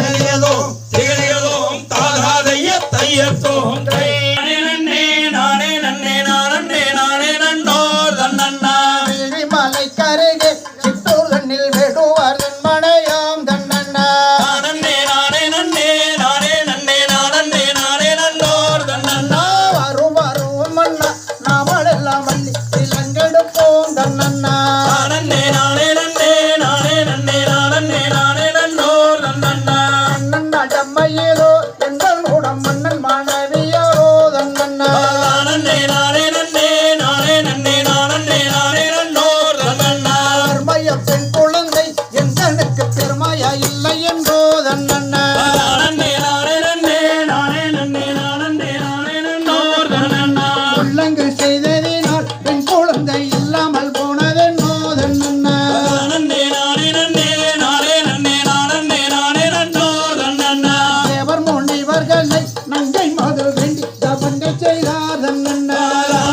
திகழியதோம் தாதாதைய தையத்தோம் தை நானே நன்னே நானே நானே நன்னோர் தன்னண்ணா மலை கருகே சித்தூர் தண்ணில் வேடுவார் தன்மனையாம் தன்னண்ணா நன்னே நானே நன்னே நானே நன்னே நானே நானே நன்னோர் தன்னண்ணா வரும் வரும் மன்னா நாமளெல்லாம் வள்ளி இளங்கெடுப்போம் தன்னண்ணா நன்னே நானே நன்னே நானே நன்னே நானே நானே நன்னோர் தன்னண்ணா தன்னண்ணா டம்மையிலோ எங்கள் கூடம் மன்னன் மாணவியரோ தன்னண்ணா நன்னே நானே நன்னே நானே நன்னே நானே நானே நன்னோர் தன்னண்ணா பெண் குழந்தை எந்தனுக்கு பெருமையா இல்லை என்றோ தன்னண்ணா நன்னே நானே நன்னே நானே நன்னே நானே நானே நன்னோர் தன்னண்ணா உள்ளங்கு செய்ததினால் பெண் குழந்தை இல்லாமல் போனதென்னோ தன்னண்ணா நன்னே நானே நன்னே நானே நன்னே நானே நானே நன்னோர் தன்னண்ணா தேவர் முனிவர்களை நங்கை மது வேண்டி தபங்கை செய்தார் தன்னண்ணா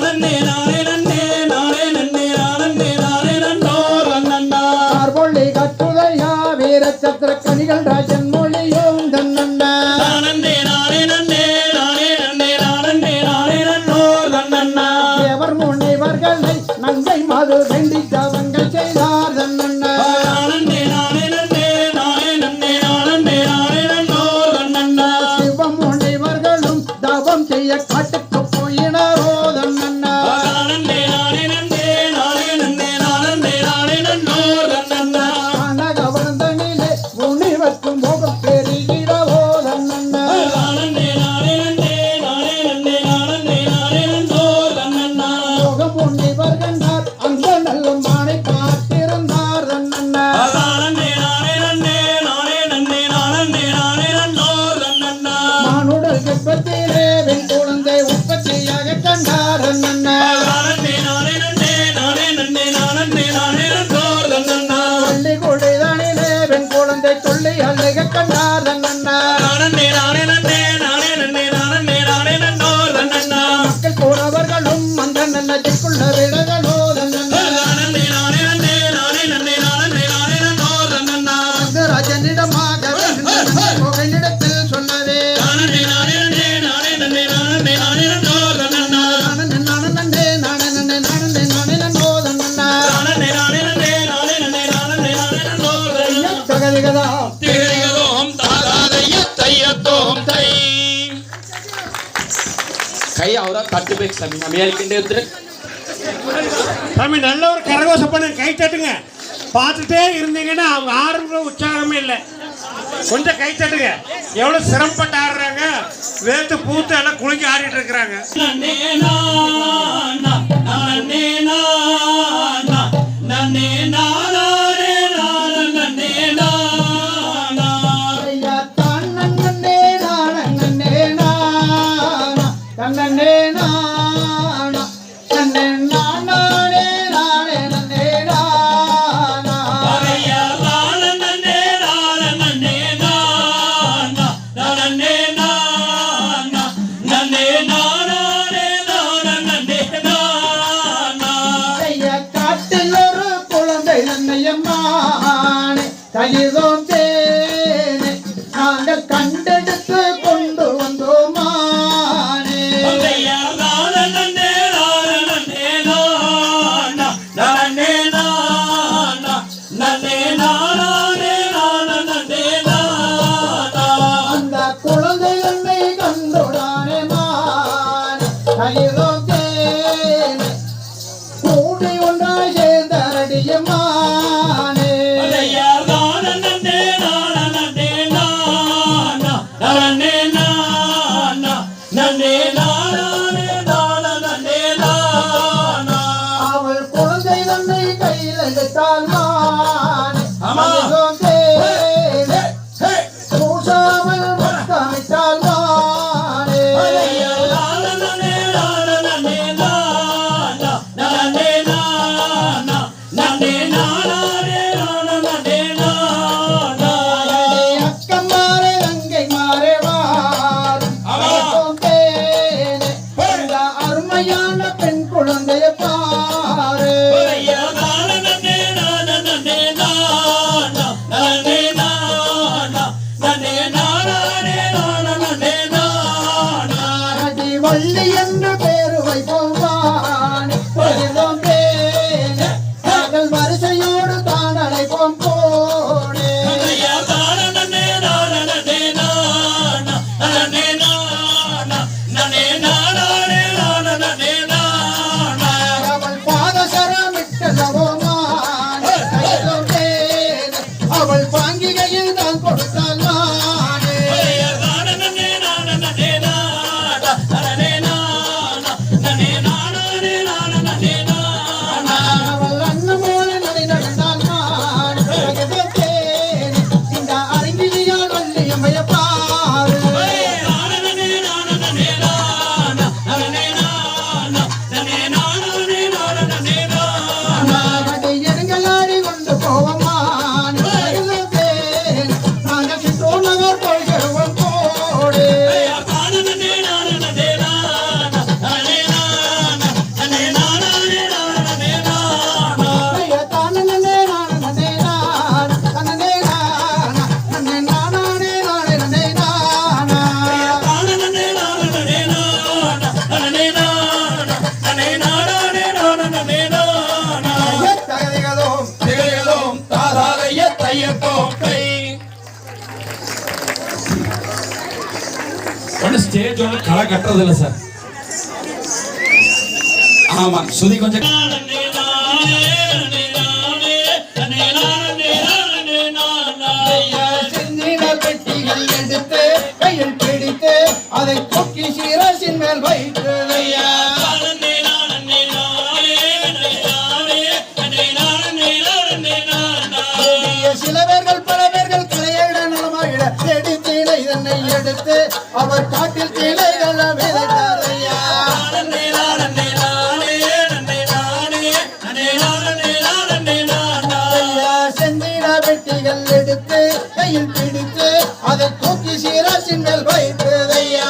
நன்னே நானே நன்னே நானே நன்னே நானே நானே நன்னோர் தன்னண்ணா பார்வொள்ளி கட்டுதையா வீர சத்திர கனிகள் ராஜன் மொழியும் தன்னண்ணா நன்னே நானே நன்னே நானே நன்னே நானே நானே நன்னோர் தன்னண்ணா தேவர் முனிவர்களை நங்கை மது வேண்டி தபங்கை செய்தார் தன்னண்ணா நன்னே நானே நன்னே நானே நன்னே நானே நானே நன்னோர் தன்னண்ணா சிவ முனிவர்களும் தவம் செய்ய காட்டுக்கு போயினாரோ தன்னண்ணா நன்னே நானே நன்னே நானே நன்னே நானே நானே நன்னோர் தன்னண்ணா கனகவர்ந்தனிலே முனிவர்க்கும் மோகம் பெருகிடவோ தன்னண்ணா நன்னே நானே நன்னே நானே நன்னே நானே நானே நன்னோர் தன்னண்ணா மோகம் முனிவர் கண்டார் அந்த நல்ல மானை பார்த்திருந்தார் தன்னண்ணா நன்னே நானே நன்னே நானே நன்னே நானே நானே நன்னோர் தன்னண்ணா மானுடல் கர்ப்பத்திலே பெண் குழந்தை உற்பத்தியாக கண்டார் தன்னண்ணா நன்னே நானே நன்னே நானே நன்னே நானே நானே நன்னோர் தன்னண்ணா பள்ளி கொடிதானிலே பெண் குழந்தை துள்ளி அழுக கண்டார் தன்னண்ணா நன்னே நானே நன்னே நானே நன்னே நானே நானே நன்னோர் தன்னண்ணா மக்கள் போனவர்களும் அந்த நல்லதிற்குள்ள விடகளோ தன்னண்ணா நன்னே நானே நன்னே நானே நன்னே நானே நானே நன்னோர் தன்னண்ணா ராஜனிடமாக புகழிடத்தில் சொன்னதே நன்னே நானே நன்னே நானே நன்னே நானே நானே நன்னோர் தன்னண்ணா நானே நானே நானே நானே நானே நன்னோ தன்னண்ணா நன்னே நானே நன்னே நானே நன்னே நானே நானே நன்னோர் தன்னண்ணா தகதிகதா திகழியதோம் தாதாதைய தையத்தோம் தை கை அவரா தட்டு பேக் சாமி நம்ம ஏறிக்கிட்டே இருந்து சாமி நல்ல ஒரு கரகோஷம் பண்ணு கை தட்டுங்க பார்த்துட்டே இருந்தீங்கன்னா அவங்க ஆடுற உற்சாகமே இல்லை கொஞ்சம் கை தட்டுங்க எவ்வளவு சிரமப்பட்டு ஆடுறாங்க வேத்து பூத்து எல்லாம் குலுங்கி ஆடிட்டு இருக்கிறாங்க நன்னே நானா நன்னே நானா நன்னே நானே நானா நன்னே நானா ஐயா தான் நன்னே நானே நானா தன்னே நானா தன்னே நானே நானே நன்னே நானா அரையா நானா நன்னே நானா நன்னே நானா நன்னே நானா நன்னே நானே நானா நன்னே நானா ஐயா காட்டில் ஒரு குழந்தை நன்னையம்மானே தயிரோம் தேனே நாங்கள் கண்டெடுத்து கொண்டு வந்தோமானே அரையா நானா நன்னே நானா நன்னே நானா நன்னே நானே நானா நன்னே நானா அந்த குழந்தை என்னை கண்டுடானே மானே தயிரோம் தேனே கூடி ஒன்றாய் சேர்ந்தடியம்மானே அரையா நானா நன்னே நானா நன்னே நானா ஒண்ணு ஸ்டேஜ் ஒண்ணு களை கட்டுறது இல்ல சார். ஆமா சுதி கொஞ்சம் செந்தின பெட்டிகள் எடுத்து கையில் பிடித்து அதை தூக்கி சீரசின் மேல் வைத்து ஐயா சில பேர்கள் பல பேர்கள் கலையிட நலமாயிட செடி தீனை இதனை எடுத்து அவர் காட்டில் தீனைகள் விதைத்தார் ஐயா செந்தின பெட்டிகள் எடுத்து கையில் பிடித்து அதை தூக்கி சீராசின் மேல் வைத்து ஐயா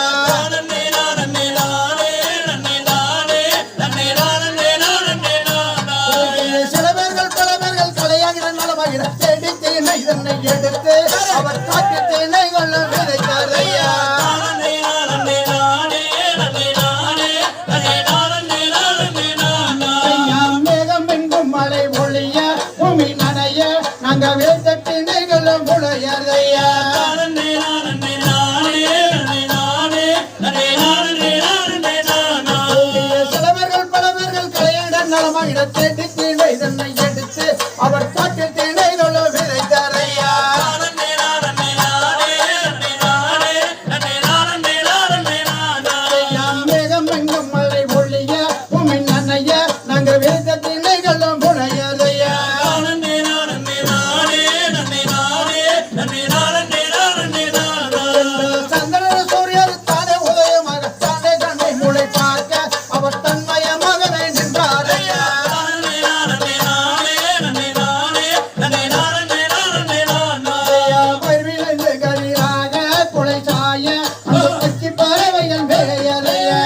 சில பேர்கள் பல பேர்கள் கலையாகிற நலமாகிற செடி தீனை இதனை எடுத்து அவர் காட்டில் தீனைகள் விதைத்தார் ஐயா மேகம் எங்கும் மழை ஒழிய பூமி நனைய நாங்க வேத்த திணைகளும் முளையதையா சிலவர்கள் பலவர்கள் கலையிட நலமாயிட தேடி தீனை இதனை எடுத்து அவர் காட்டில் திணைகளும் விதைத்தார் ஐயா மேகம் எங்கும் மழை ஒழிய பூமி நனைய நாங்க வேத்த திணைகளும் முளையதையா சந்திர சூரியர் தானே உதயமாக தானே கண்ணை முளை பார்க்க அவர் தன்மயமாக நின்றார் ஐயா பயிர்விளைந்து கதிராக கொலை சாய அந்த கட்சி பறவைகள் வேலையா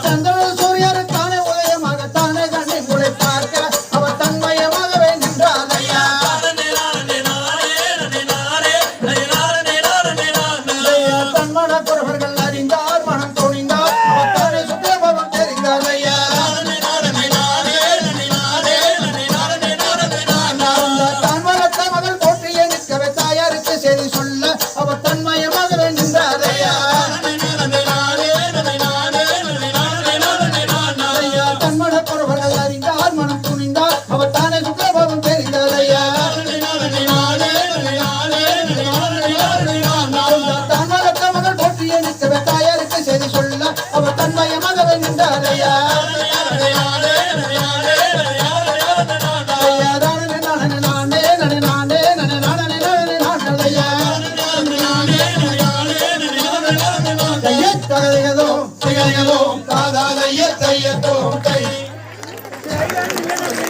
சந்திர சூரியர் தானே உதயமாக தானே கண்ணை முளை பார்க்க அவர் தன்மயமாக நின்றார் ஐயா தன்மன குறவர்கள் அறிந்தார் மனம் துணிந்தார் அவர் தானே சுத்தபவம் தெரிந்தார் ஐயா தன்மனத்தை மகள் போற்றிய நிற்கவே தாயாருக்கு செய்தி சொல்ல அவர் தன்மயமாக நின்றார் ஐயா தன்மன குறவர்கள் அறிந்தார் மனம் துணிந்தார் அவர் தானே சுத்தபவம் தெரிந்தார் ஐயா தன்மனத்தை மகள் போற்றிய நிற்கவே தாயாருக்கு செய்தி சொல்ல அவர் தன்மயமாக நின்றார் ஐயா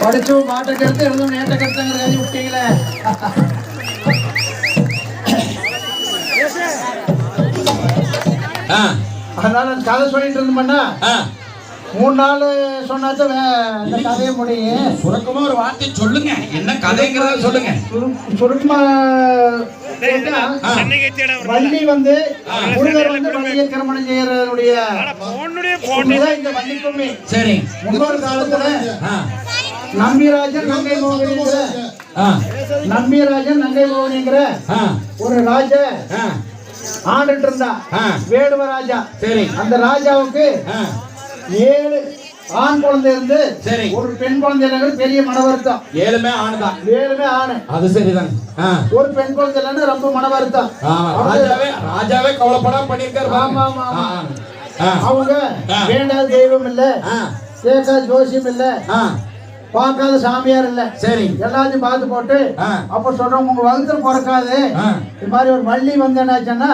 படிச்சு பாட்டை கெடுத்து எழுதும் நேற்ற கெடுத்தங்கிற கதை விட்டீங்களே அதனால கதை சொல்லிட்டு இருந்தோம்னா 3 நாள் சொன்னாதான் இந்த கதையை முடியும் சுருக்கமா ஒரு வார்த்தை சொல்லுங்க, என்ன கதைங்கிறத சொல்லுங்க. சுருக்கமா வள்ளி வந்து முருகர் வந்து வள்ளியை திருமணம் செய்யறதுடைய இந்த வள்ளி கும்மி. சரி. முன்னொரு காலத்துல நம்பிராஜன் நங்கை மோகினிங்கிற ஒரு ராஜா ஆண்டுட்டு இருந்தா, வேடுவ ராஜா. சரி. அந்த ராஜாவுக்கு 7 ஆண் குழந்தை இருந்து சரி ஒரு பெண் குழந்தை இல்லைன்னு பெரிய மன வருத்தம். 7மே ஆணுதான். 7மே ஆணு. அது சரிதான். ஒரு பெண் குழந்தை இல்லைன்னு ரொம்ப மன வருத்தம். ராஜாவே கவலைப்படாம பண்ணிருக்காரு. ஆமா ஆமா. அவங்க வேண்டாத தெய்வம் இல்ல, கேட்காத ஜோசியம் இல்ல, பார்க்காத சாமியார் இல்ல. சரி. எல்லாத்தையும் பார்த்து போட்டு அப்ப சொல்றோம், உங்க வகுத்துல பிறக்காது இது மாதிரி ஒரு வள்ளி வந்து என்னாச்சுன்னா,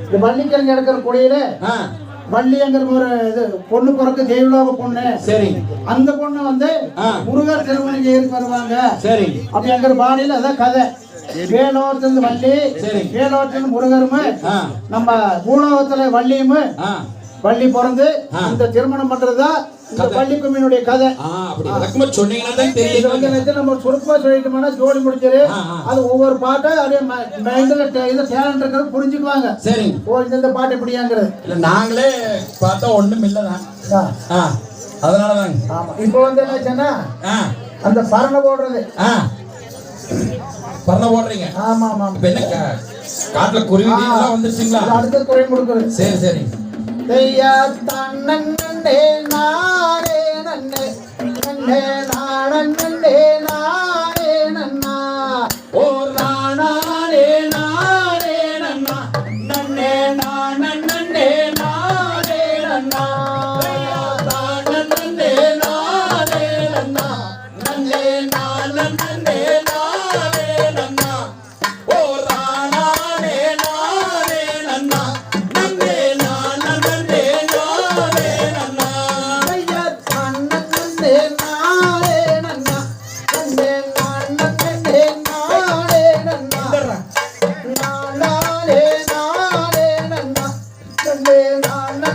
இந்த வள்ளிக்கிழங்கு எடுக்கிற குடியில வள்ளிங்கிற ஒரு இது பொண்ணு பிறக்க தெய்வலோக பொண்ணு. சரி. அந்த பொண்ணு வந்து முருகர் திருமணம் செய்யறதுக்கு வருவாங்க. சரி. அப்படிங்கிற பாணியில அதான் கதை. வேலோரத்துல வள்ளி, வேலோரத்துல முருகரும், நம்ம பூலோகத்துல வள்ளியும் வள்ளி பிறந்து இந்த திருமணம் பண்றதுதான் இந்த வள்ளி கும்மியினுடைய கதை. நம்ம சுருக்கமா சொல்லிட்டோம்னா ஜோடி முடிஞ்சது. அது ஒவ்வொரு பாட்டை அப்படியே மைண்ட்ல இது டேலண்ட் இருக்கிறது புரிஞ்சுக்குவாங்க. சரி. ஓ இந்த பாட்டு இப்படியாங்கிறது இல்ல, நாங்களே பார்த்தா ஒண்ணும் இல்லதான், அதனாலதாங்க. ஆமா. இப்போ வந்து என்னாச்சுன்னா அந்த பரணை போடுறது பரண போடுறீங்க. ஆமா ஆமா. இப்ப என்ன காட்டுல குருவி எல்லாம் வந்துருச்சுங்களா? அடுத்த குறை கொடுக்குறேன். சரி சரி. ஐயா தன்னே நானே நன்னே நன்னே நானே நானே நன்னா ஓ நானே நானே நன்னா நன்னே நானே நானே நன்னா நன்னே நானே நன்னா நன்னே நானே நானே நன்னா ஓ நானே நானே நன்னா நன்னே நானே நானே நன்னா ஐயா தன்னே நானே நன்னா நன்னே நானே நானே நன்னா நானே நானே நன்னா நன்னே நானே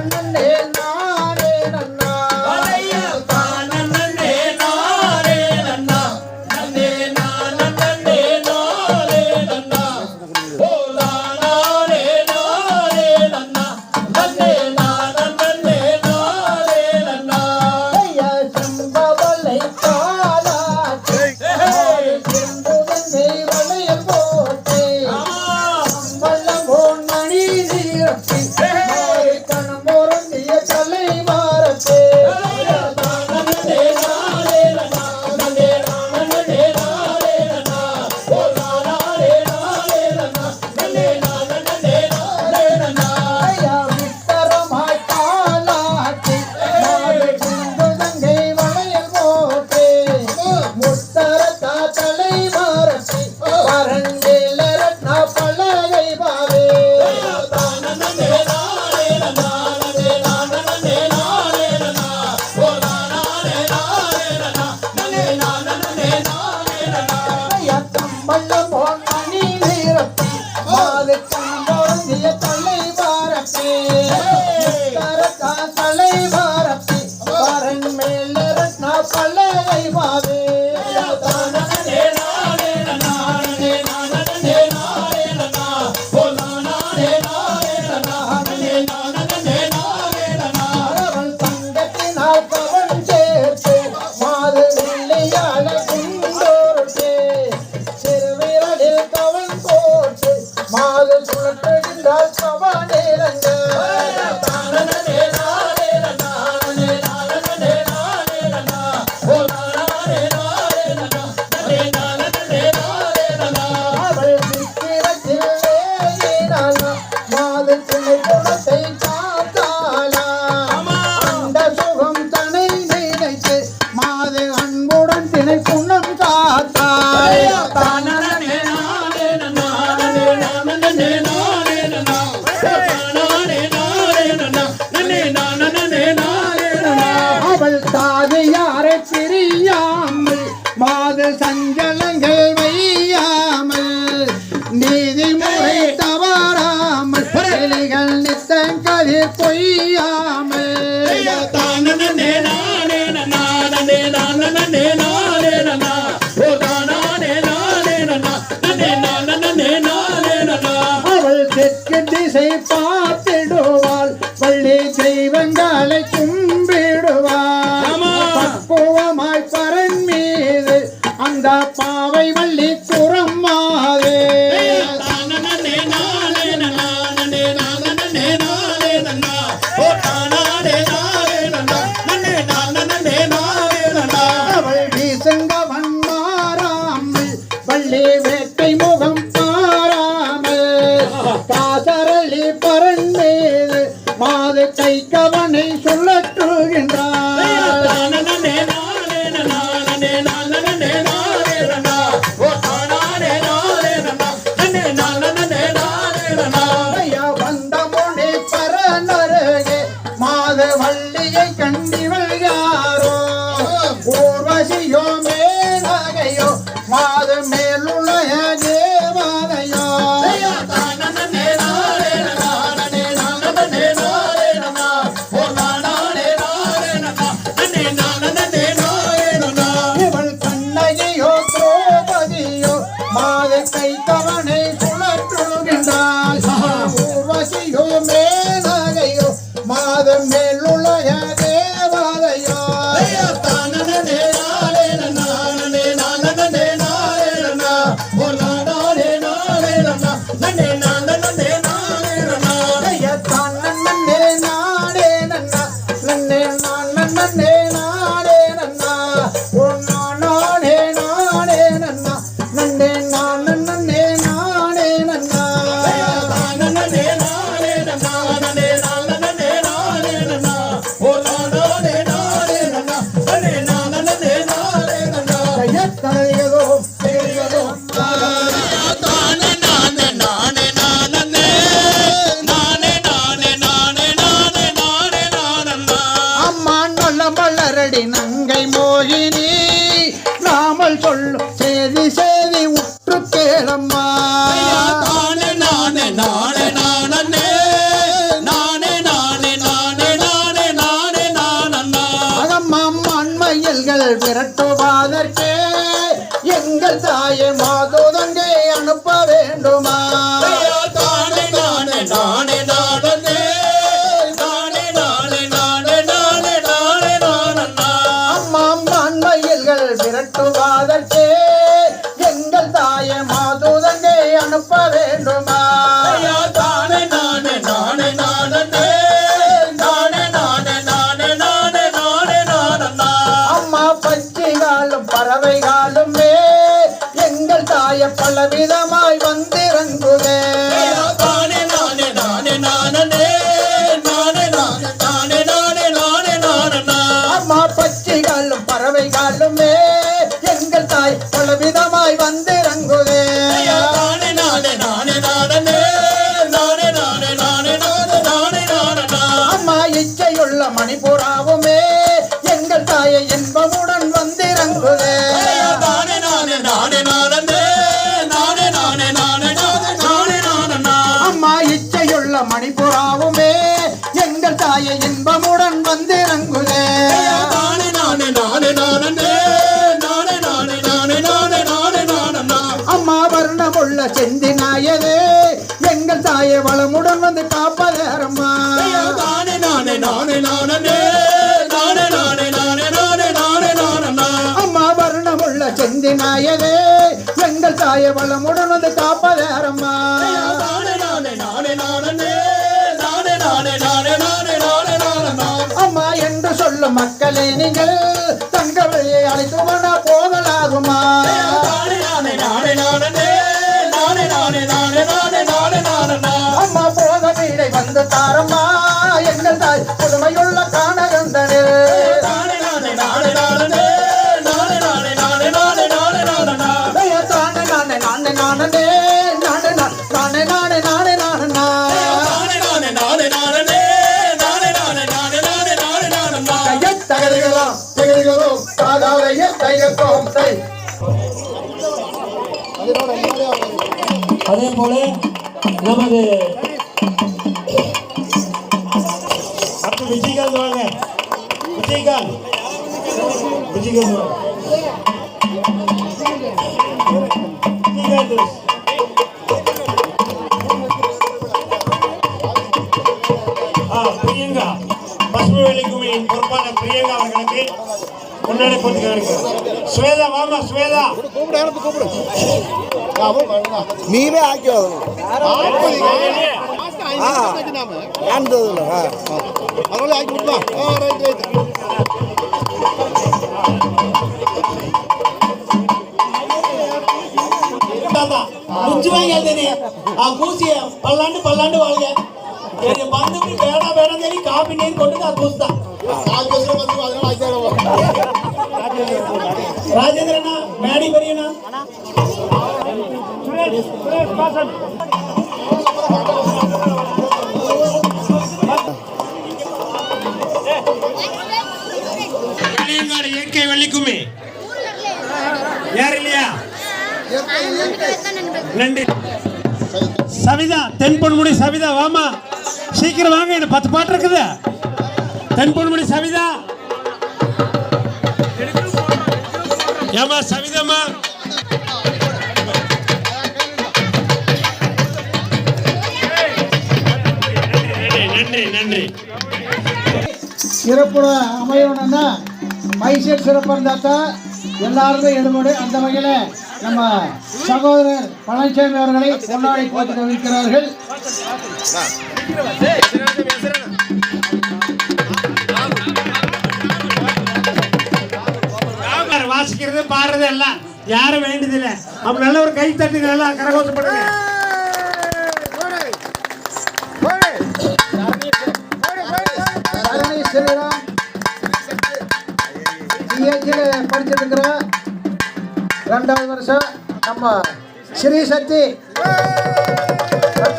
நானே நன்னா அலையா தானே நானே நன்னா நன்னே நானே நானே நன்னா ஓ நானே நானே நன்னா நன்னே நானே நானே நன்னா ஐயா சம்பவலை காலாச்சே செம்புவனை வளையல் போட்டே அம்பலம் மணி நீரப்பி கணமுறங்கிய தலை மாறத்தே நன்னே நானே நன்னா நன்னே நானே நானே நன்னா ஓ நானே நானே நன்னா நன்னே நானே நானே நன்னா ஐயா விட்டரமாய் காலாச்சே செம்புவனை வளையல் போட்டே முத்தரத்தா தலை மாறத்தே பரண்டேலரத்ன பலகை பாவே நன்னே நானே நன்னா நன்னே நானே நானே நன்னா ஓ நானே நானே நன்னா நன்னே நானே நானே நன்னா ஐயா கம்பளம் மணி நீரப்பி மாது கம்பொருந்திய தலை பாரப்பி முத்தரத்தா தலை பாரப்பி பரன் மேல ரத்ன பலகை பாவே நன்னே நானே நன்னா நன்னே நானே நானே நன்னா ஓ நானே நானே நன்னா நன்னே நானே நானே நன்னா அவள் தங்கத்தினால் கவன் சேர்த்து மாது வெள்ளையால குண்டோர்த்தே சிறுவிரலில் கவன் போட்டு மாது சுழற்றுகின்றால் கவனிறங்க நன்னே நானே நன்னா நன்னே நானே நானே நன்னா ஓ நானே நானே நன்னா நன்னே நானே நானே நன்னா அவள் நிற்கிறத்தில் ஏறினாளா மாது துணை குணத்தை காத்தாளா அந்த சுகம் தனை நினைத்து மாது அன்புடன் திணை குணம் காத்தாள் நன்னே நானே நன்னா நன்னே நானே நானே நன்னா நானே நானே நன்னா நன்னே நானே நானே நன்னா அவள் தாதியாரை பிரியாமல் மாது சஞ்சலங்கள் வையாமல் நீதிமுறை தவறாமல் எலிகள் நித்தங்களில் பொய்யாமல் நன்னே நானே நன்னா நன்னே நானே நானே நன்னா ஓ நானே நானே நன்னா நன்னே நானே நானே நன்னா அவள் தெற்கு திசை பார்த்திடுவாள் பள்ளி தெய்வங்களை கும்பிடுவாள் ஆமா. பக்குவமாய் பரன் மீது அந்த பாவை வள்ளி குரம்மாதே நன்னே நானே நன்னா நன்னே நானே நானே நன்னா ஓ நானே நானே நன்னா நன்னே நானே நானே நன்னா அவள் வீசங்கவன் மாறாமல் வள்ளி வேட்டை முகம் பாராமல் காசரளி பரன் மீது மாது கை கவனை சுழற்றுகின்றார் நன்னே நானே நன்னா நன்னே நானே நானே நன்னா ஓ நானே நானே நன்னா நன்னே நானே நானே நன்னா ஐயா வந்த முனி பரனருகே மாது வள்ளியை கண்டிவள் யாரோ ஊர்வசியோ மேனகையோ மாது மேலுடைய தேவதையோ நன்னே நானே நன்னா நன்னே நானே நானே நன்னா ஓ நானே நானே நன்னா நன்னே நானே நானே நன்னா இவள் கண்ணகியோ திரௌபதியோ மாது கை கவனை சுழற்றுகின்றாள் ஊர்வசியோ மேனகையோ மாது மேலுடைய தேவதையோ நன்னே நானே நன்னா நன்னே நானே நானே நன்னா ஓ நன்னே நானே நன்னே நானே நன்னா நானே நானே நன்னா நன்னே நானே நானே நன்னா ஓ நானே நானே நன்னா நன்னே நானே நானே நன்னா கையத்தலையதோ தெரியுதோ நானே நானே நானே நானே நானே நானே நானே நானே நானே நானே அம்மா நல்ல மலரடி நங்கை மோகினி நாமல் சொல்லும் சேதி சேதி உற்று கேளம்மா நானே நானே நானே நானே நானே நானே நானே நானே நானே நானே அகம்மா மண்மயல்கள் விரட்டுவாதற்கே எங்கள் தாயை மாதோதங்கே அனுப்ப வேண்டுமா தானே நானே நானே நானே நானே நானே நானே நானே நானே நானே அம்மா மண்மயல்கள் விரட்டுவாதற்கே எங்கள் தாயை மாதோதங்கே அனுப்ப வேண்டுமா தானே நானே நானே நானே நானே நானே நானே நானே நானே நானே அம்மா பச்சிகாலும் பறவைகாலுமே எங்கள் தாய பலவிதமாய் வந்திறங்குதே தானே நானே நானே நானே நானே நானே நானே நானே நானே அம்மா பச்சிகாலும் பறவைகாலுமே எங்கள் தாய் பலவிதமாய் வந்திறங்குதே நானே நானே நானே நானே நானே நானே நானே நானே நானே அம்மா இச்சையுள்ள மணிபுராவுமே எங்கள் தாயை இன்பமுடன் வந்திறங்குதே நானே நானே நானே நானே நானே நானே நானே நானே நானே அம்மா இச்சையுள்ள மணிபுராவுமே எங்கள் தாயை இன்பமுடன் வந்திறங்குதே நானே நானே நானே நானே நானே நானே நானே நானே நானே நானே அம்மா வர்ணமுள்ள செந்தி நாயதே எங்கள் தாயை வளமுடன் வந்து காப்பதேரம்மா நானே நானே நானே நானே நானே நானே நானே நானே நானே நானே அம்மா வர்ணமுள்ள செந்தி நாயதே எங்கள் தாயை வளமுடன் வந்து காப்பதேரம்மா நானே நானே நானே நானே நானே நானே நானே நானே நானே நானே அம்மா என்று சொல்லும் மக்களே நீங்கள் தங்கள் வழியை அழைத்து கொண்டா போகலாகுமா நானே நானே நானே நானே நானே நானே நானே நானே நானே நானே அம்மா போக வீடை வந்து தாரம்மா எங்கள் தாய் புதுமையுள்ள காணகந்தனே நானே நானே நானே நானே நானே நானே நானே நானே நானே நானே தானே நானே நானே நானே நானே நானே நானே நானே நானே நானே நானே நானே நானே நானே நானே நானே நானே நானே நானே கையத் தகதிகளோ தகதிகளோ காதாலைய தையத்தோம் தை அதே போல நமது அடுத்து விஜயகாந்த் வாங்க. விஜயகாந்த் விஜயகாந்த் வாங்க. விஜயகாந்த் பிரியங்கா பசுமை வேலைக்குமையின் பொறுப்பான பிரியங்கா அவர்களுக்கு முன்னாடி போட்டுக்காருங்க. ஸ்வேதா வாமா ஸ்வேதா. ನೀವೇ ಹಾಕಿ ಕಾಣ್ತದಲ್ಲ ಅದರಲ್ಲಿ ಹಾಕಿಬಿಟ್ಲಾ ರೈಟ್ ರೈಟ್ ಮುಂಚೆವಾಗಿ ಹೇಳ್ತೇನೆ ಆ ಕೂಸಿ ಪಲ್ಲಾಂಡು ಒಳಗೆ ಬಂದು ಬೇಡ ಅಂತೇಳಿ ಕಾಫಿ ನೀರು ಕೊಟ್ಟು ಆ ಕೂಸ್ತ ರಾಜೇಂದ್ರಣ್ಣ ಮ್ಯಾಡಿ ಬರೀಣ இயற்கை வெள்ளிக்குமி யார் இல்லையா நன்றி சவிதா தென்பொன்முடி சவிதா வாமா சீக்கிரம் வாங்க எனக்கு 10 பாட்டு இருக்குது தென்பொன்முடி சவிதா ஏமா சவிதாமா நன்றி நன்றி சிறப்பு அமையணும்னா மைசூர் சிறப்பு இருந்தால் தான் எல்லாருமே எடுபடு. அந்த வகையில் நம்ம சகோதரர் பழனிசாமி அவர்களை கொண்டாடி போட்டு இருக்கிறார்கள். வாசிக்கிறது பாடுறது எல்லாம் யாரும் வேண்டியதில்லை. அப்ப நல்ல ஒரு கை தட்டுங்க, நல்லா கரகோஷப்படுங்க. ஸ்ரீராம் பிஹெச்டியில் படிச்சிருக்கிற 2வது வருஷம் நம்ம ஸ்ரீ சக்தி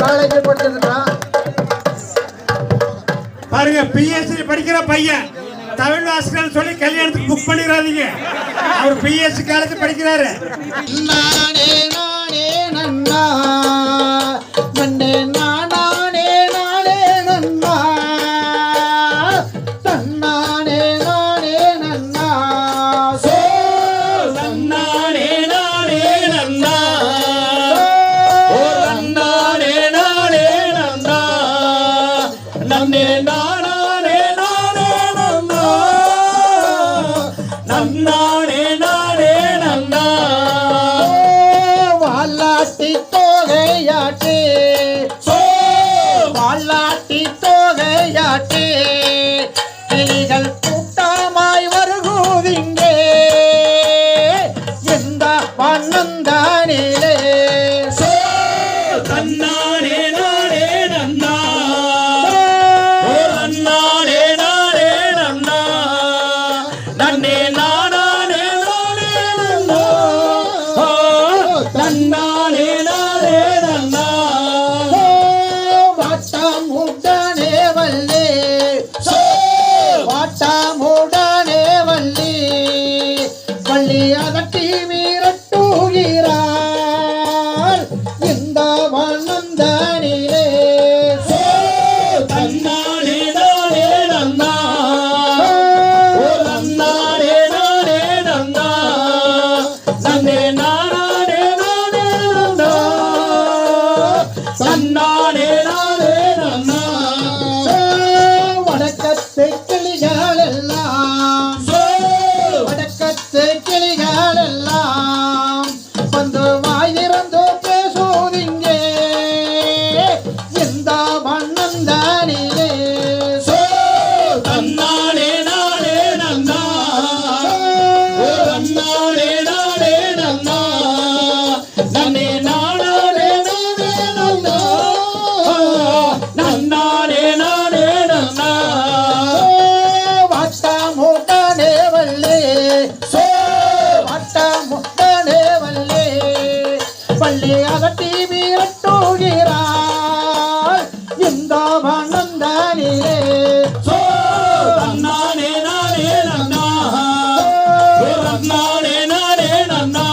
காலேஜில் படிச்சிருக்கிறான். பாருங்க, பிஎஸ்சி படிக்கிற பையன் தமிழ் வாசகர் சொல்லி கல்யாணத்துக்கு புக் பண்ணிடாதீங்க. அவர் பிஎஸ்சி காலேஜ் படிக்கிறாரு. நானே நானே நன்னா நன்னே நானே நானே நன்னா தன்னானே நானே நன்னா சோ தன்னானே நானே நன்னா ஓ தன்னானே நானே நன்னா நன்னே நானே நானே நன்னா நன்னானே நானே நன்னா வாலாட்டி தோகையாட்டி சோ வாலாட்டி தோகையாட்டி கிளிகள் கூட்டமாய் வருகுதிங்கே எந்த வண்ணந்தானிலே சோ தன்னானே நானே நன்னா ஓ தன்னானே நானே நன்னா நன்னே நானே நானே நன்னா ஓ தன்னானே நானே நன்னா வாட்டாமுடனே வள்ளி சோ வாட்டாமுடனே வள்ளி வள்ளி அதட்டி வீரட்டுகிறாள் இந்த வண்ணந்தானிலே சோ தன்னானே நானே நன்னா ஓ தன்னானே நானே நன்னா நன்னே நானே நானே நன்னா தன்னானே நானே நன்னா வடக்கத்து கிளிகள் எல்லாம் சோ வடக்கத்து கிளிகள் எல்லாம் வந்து வாயிறந்து பேசுதிங்கே இந்த வண்ணந்தானிலே சோ தன்னானே நானே நன்னா ஓ தன்னானே நானே நன்னா நன்னே நானே நானே நன்னா நன்னானே நானே நன்னா வாட்டாமுடனே வள்ளி சோ வாட்டாமுடனே வள்ளி வள்ளி அதட்டி வீரட்டுகிறாள் இந்த வண்ணந்தானிலே சோ தன்னானே நானே நன்னா ஓ தன்னானே நானே நன்னா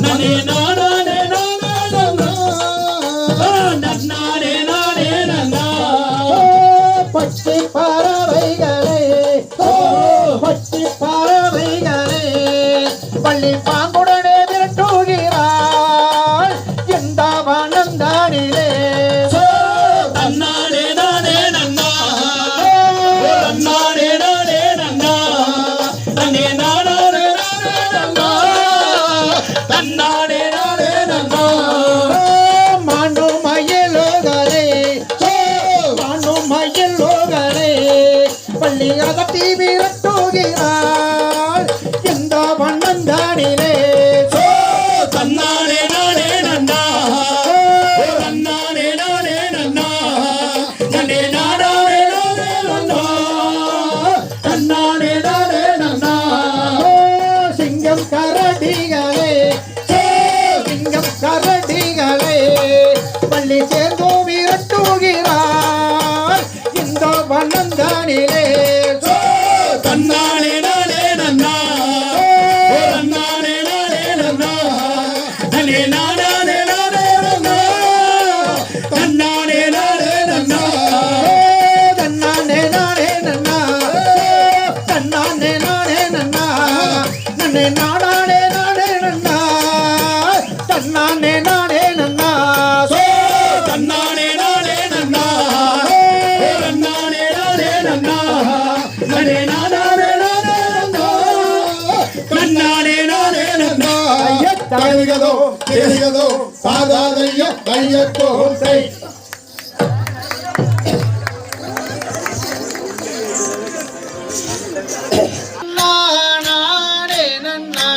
நன்னே நானே நானே நன்னா நன்னானே நானே நன்னா பச்சை பறவைகளே பச்சை பறவைகளே பள்ளி பாங்குடனே விரட்டுகிறாள் இந்த வனந்தானிலே சோ தன்னானே நானே நன்னா ஓ தன்னானே நானே நன்னா நன்னே நானே நானே நன்னா தன்னானே நானே நன்னா மாண்டு மயிலோகரே மாண்டு மயிலோகரே பள்ளி அதட்டி விரட்டுகிறாள் இந்த வண்ணந்தானிலே சோ தன்னானே நானே நன்னா ஓ தன்னானே நானே நன்னா நன்னே நானே நானே நன்னா தன்னானே நானே நன்னா சிங்கம் கரடிகளே சிங்கம் கரடிகளே பள்ளி சேர்ந்து விரட்டுகிறாள் இந்த வண்ணந்தானிலே சோ தன்னானே நானே நன்னா ஓ தன்னானே நானே நன்னா நன்னே நானே நானே நன்னா தன்னானே நானே நன்னா தன்னானே நானே நன்னா தன்னானே நானே நன்னா நன்னே நானே நானே நன்னா தன்னானே நானே நன்னா சோ தன்னானே நானே நன்னா ஓ தன்னானே நானே நன்னா நன்னே நானே நானே நன்னா தன்னானே நானே நன்னா கழுகதோ தெரிகதோ சாதாதைய கையத்தோ செய் நானே நன்னா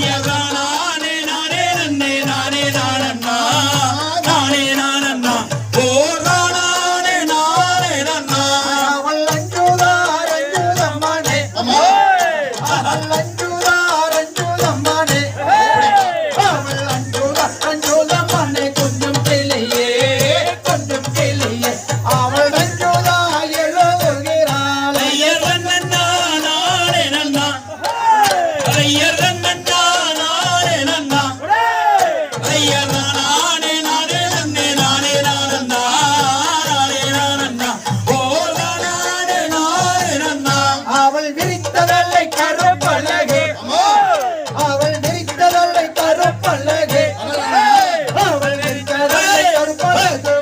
நானே நானே நன்னே நானே நானண்ணா நானே நானண்ணா ஓ நானே நானே நன்னா அவள் அஞ்சுதார் அஞ்சுதம்மானே அவள் அஞ்சுதார் அஞ்சுதம்மானே அவள் அஞ்சுதார் அஞ்சுதம்மானே கொஞ்சம் கிளியே அவள் அஞ்சுதார் எழுதுகிறாள் ஐயர் நன்னா நானே நன்னா ஐயர் நன்னா நானே நன்னா ஐயர் நானே நானே நன்னே நானே நானண்ணா நானே நானண்ணா ஓ நானே நானே நன்னா அவள் விரித்ததல்லை கருப்பழகு அவள் விரித்ததல்லை கருப்பழகு அவள் விரித்ததல்லை கருப்பழகு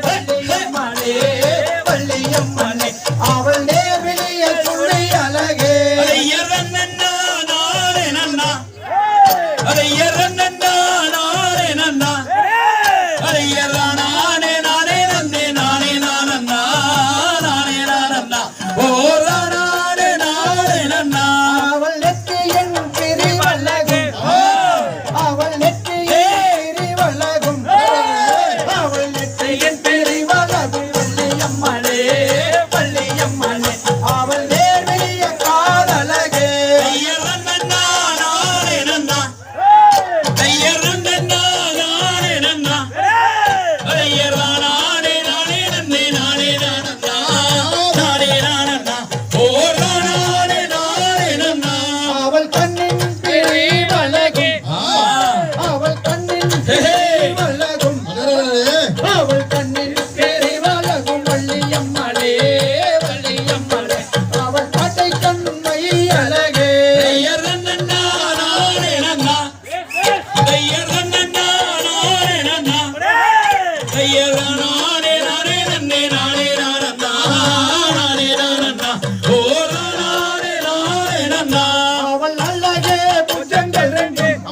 வள்ளியம்மனே அவள் நேர்விழிய சுள்ளி அழகு ஐயர் நன்னா நானே நன்னா ஐயர் நன்னா நானே நன்னா ஐயர் நானே நானே நன்னே நானே நானண்ணா நானே நானண்ணா ஓ நானே நானே நன்னா அவள் நெற்றியின் பிரிவழகு அவள் நெற்றியின் பிரிவழகும் அவள் நெற்றியின் பிரிவழகும் வள்ளியம்மனே அவள் நேர்விழிய காதழகு ஐயர் நன்னா நானே நன்னா ஐயர் நன்னா நானே நன்னா ஐயர் நானே நானே நன்னே நானே நானண்ணா நானே நானண்ணா ஓ நானே நானே நன்னா அவள் கண்ணின் பிரிவழகு அவள் கண்ணின் பிரிவழகும் அவள் கண்ணின் பிரிவழகும் வள்ளியம்மனே அவள் பாட்டை கண்மை அழகு ஐயர் நன்னா நானே நன்னா ஐயர் நன்னா நானே நன்னா ஐயர் நானே நானே நன்னே நானே நானண்ணா நானே நானண்ணா ஓ நானே நானே நன்னா அவள் அழகே புஜங்கள் ரெண்டும்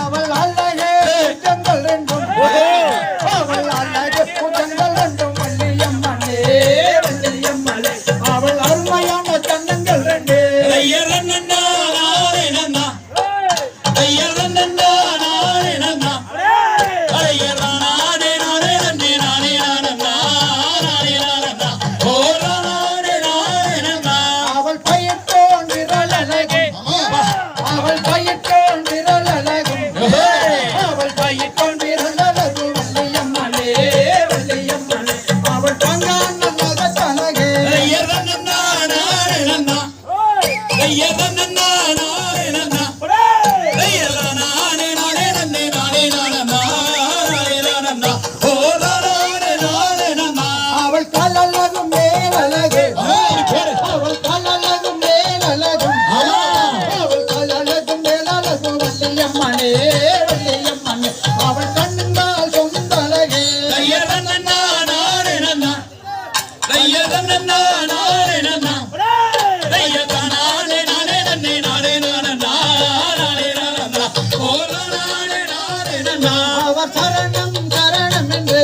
அவள் அழகே புஜங்கள் ரெண்டும் அவள் அழகே புஜங்கள் ரெண்டும் வள்ளியம்மனே அவள் அருமையான தன்னங்கள் ரெண்டு ஐயர் நன்னா நானே நன்னா ஐயர் நன்னா நானே நன்னா ஐயர் நானே நானே நன்னே நானே நானண்ணா நானே நானண்ணா ஓ நானே நானே நன்னா அவள் பயிர்த்தோன் விரல் அழகு அவள் பயிர்த்தோன் விரல் அழகும் அவள் பயிர்த்தோன் விரல் அழகு வள்ளியம்மனே அவள் பங்கான நகத்தழகு ஐயர் நன்னா நானே நன்னா ஐயர் நன்னா நானே நன்னா ஐயர் நானே நானே நன்னே நானே நானண்ணா நானே நானண்ணா ஓ நானே நானே நன்னா அவள் கலலகும் மேலழகு அவள் கலலகும் மேலழகும் அவள் கலலகும் மேலழகும் வள்ளியம்மனே அவள் கண்ணுங்கால் சொந்தழகு ஐயர் நன்னா நானே நன்னா ஐயர் நன்னா நானே நன்னா ஐயர் நானே நானே நன்னே நானே நானண்ணா நானே நானண்ணா ஓ நானே நானே நன்னா அவர் சரணம் சரணம் என்று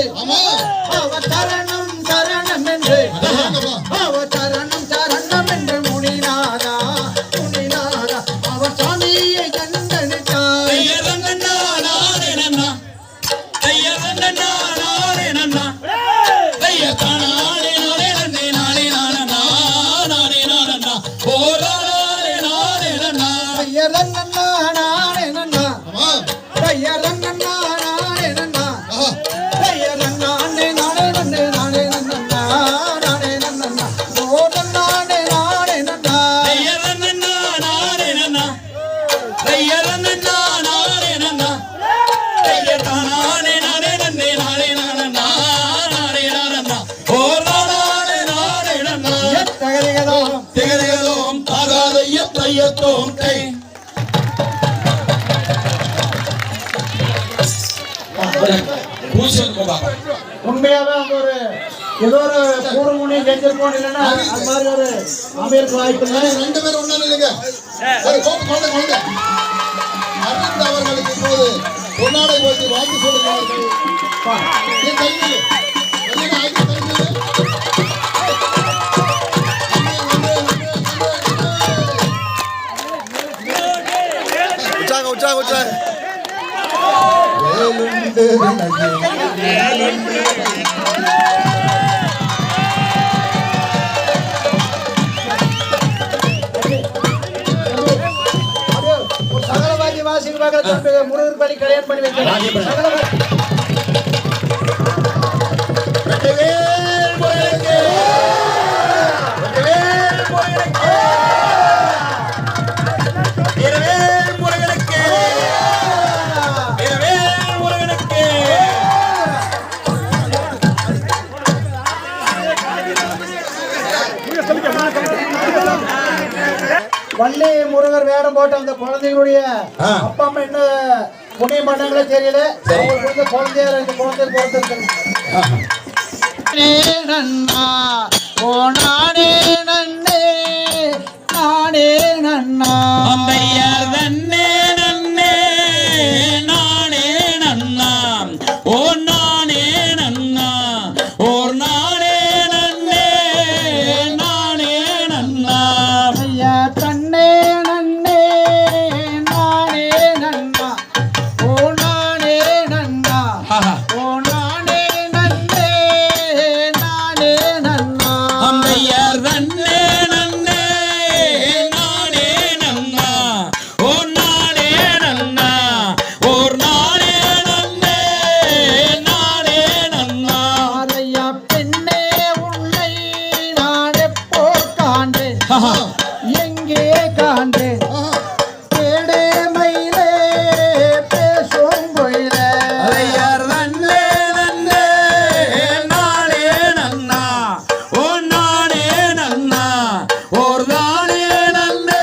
அவர் சரணம் சரணம் என்று அவர் சரணம் சரணம் என்று முனிநாதா அவர் சாமியை கண்டனிட்டார் ஐயர் நன்னா நானே நன்னா ஐயர் நன்னா நானே நன்னா ஐயர் நானே நானே நன்னே நானே நானண்ணா நானே நானண்ணா ஓ நானே நானே நன்னா ஐயர் நன்னா நானே நன்னா ஐயர் நன்னா நானே நன்னா ஐயர் நானே நானே நன்னே நானே நன்னா நானே நன்னா ஓ நானே நானே நன்னா ஐயர் நன்னா நானே நன்னா ஐயர் நன்னா நானே நன்னா ஐயர் நானே நானே நன்னே நானே நானண்ணா நானே நானண்ணா ஓ நானே நானே நன்னா தகதிகளோ திகதிகளோம் தாகாத தையத்தோம் கை உண்மையாவே அந்த ஒரு ஏதோ ஒரு கூறுமுனை செஞ்சிருப்போம் இல்லைன்னா அது மாதிரி ஒரு அமையருக்கு வாய்ப்பு இல்லை ரெண்டு பேரும் ஒண்ணு இல்லைங்க குழந்தை அரவிந்த் அவர்களுக்கு இப்போது பொன்னாடை போட்டி வாங்கி சொல்லுகிறார்கள் என் கையில் என்ன ஆகி கையில் உற்சாகம் வேலுண்டு சகலவாதி வாசிக்கு பார்க்கல முருகர் படி கல்யாணம் பண்ணி வைக்கிறேன். வள்ளி முருகர் வேடம் போட்டு அந்த குழந்தைகளுடைய அப்பா அம்மா என்ன புண்ணியம் பண்ணாங்களோ தெரியல. அவங்களுக்கு வந்து குழந்தையா ரெண்டு குழந்தை பிறந்திருக்கு. நன்னா ஓ நானே நன்னே நானே நன்னா அம்பையார் தன்னே நன்னே நானே நன்னா ஓ நானே நன்னா ஓர் நானே நன்னே நானே நன்னா ஐயா தன்னே நன்னே நானே நன்னா ஓ நானே நன்னா ஓ நானே நன்னே நானே நன்னா அம்பையார் தன்னே நன்னே நானே நன்னா ஓ நானே நன்னா ஓர் நானே நன்னே நானே நன்னா ஐயா பெண்ணே உன்னை நான் எப்போ காண்டேன் எங்கே காண்டேன் தேடே மயிலே பேசும் பொயிலே அலையார் நன்னே நன்னே நானே நன்னா ஓ நானே நன்னா ஓர் நானே நன்னே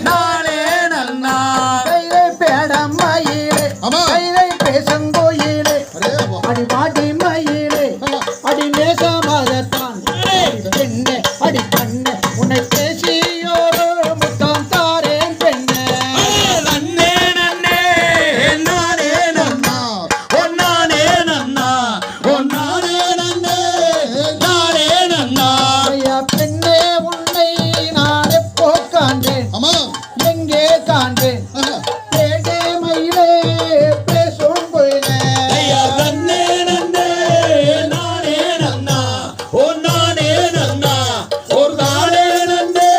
நானே நன்னா கைலை பேடம் மயிலே ஆமா. கைலை பேசும் கோயிலே அடி பாட்டி மயிலே அடி நேசமாகத்தான் பெண்ணே அடி கண்ணே உன்னை பேசியோரு முத்தம் தாரேன் பெண்ணே நன்னே நன்னே நானே நன்னா ஓ நானே நன்னா ஓ நானே நன்னே நானே நன்னா ஐயா பெண்ணே உன்னை நான் எப்போ காண்டேன் ஆமா எங்கே காண்டேன் தேடே மயிலே பேசும் பொயிலே ஐயா நன்னே நன்னே நானே நன்னா ஓ நானே நன்னா ஓர் நானே நன்னே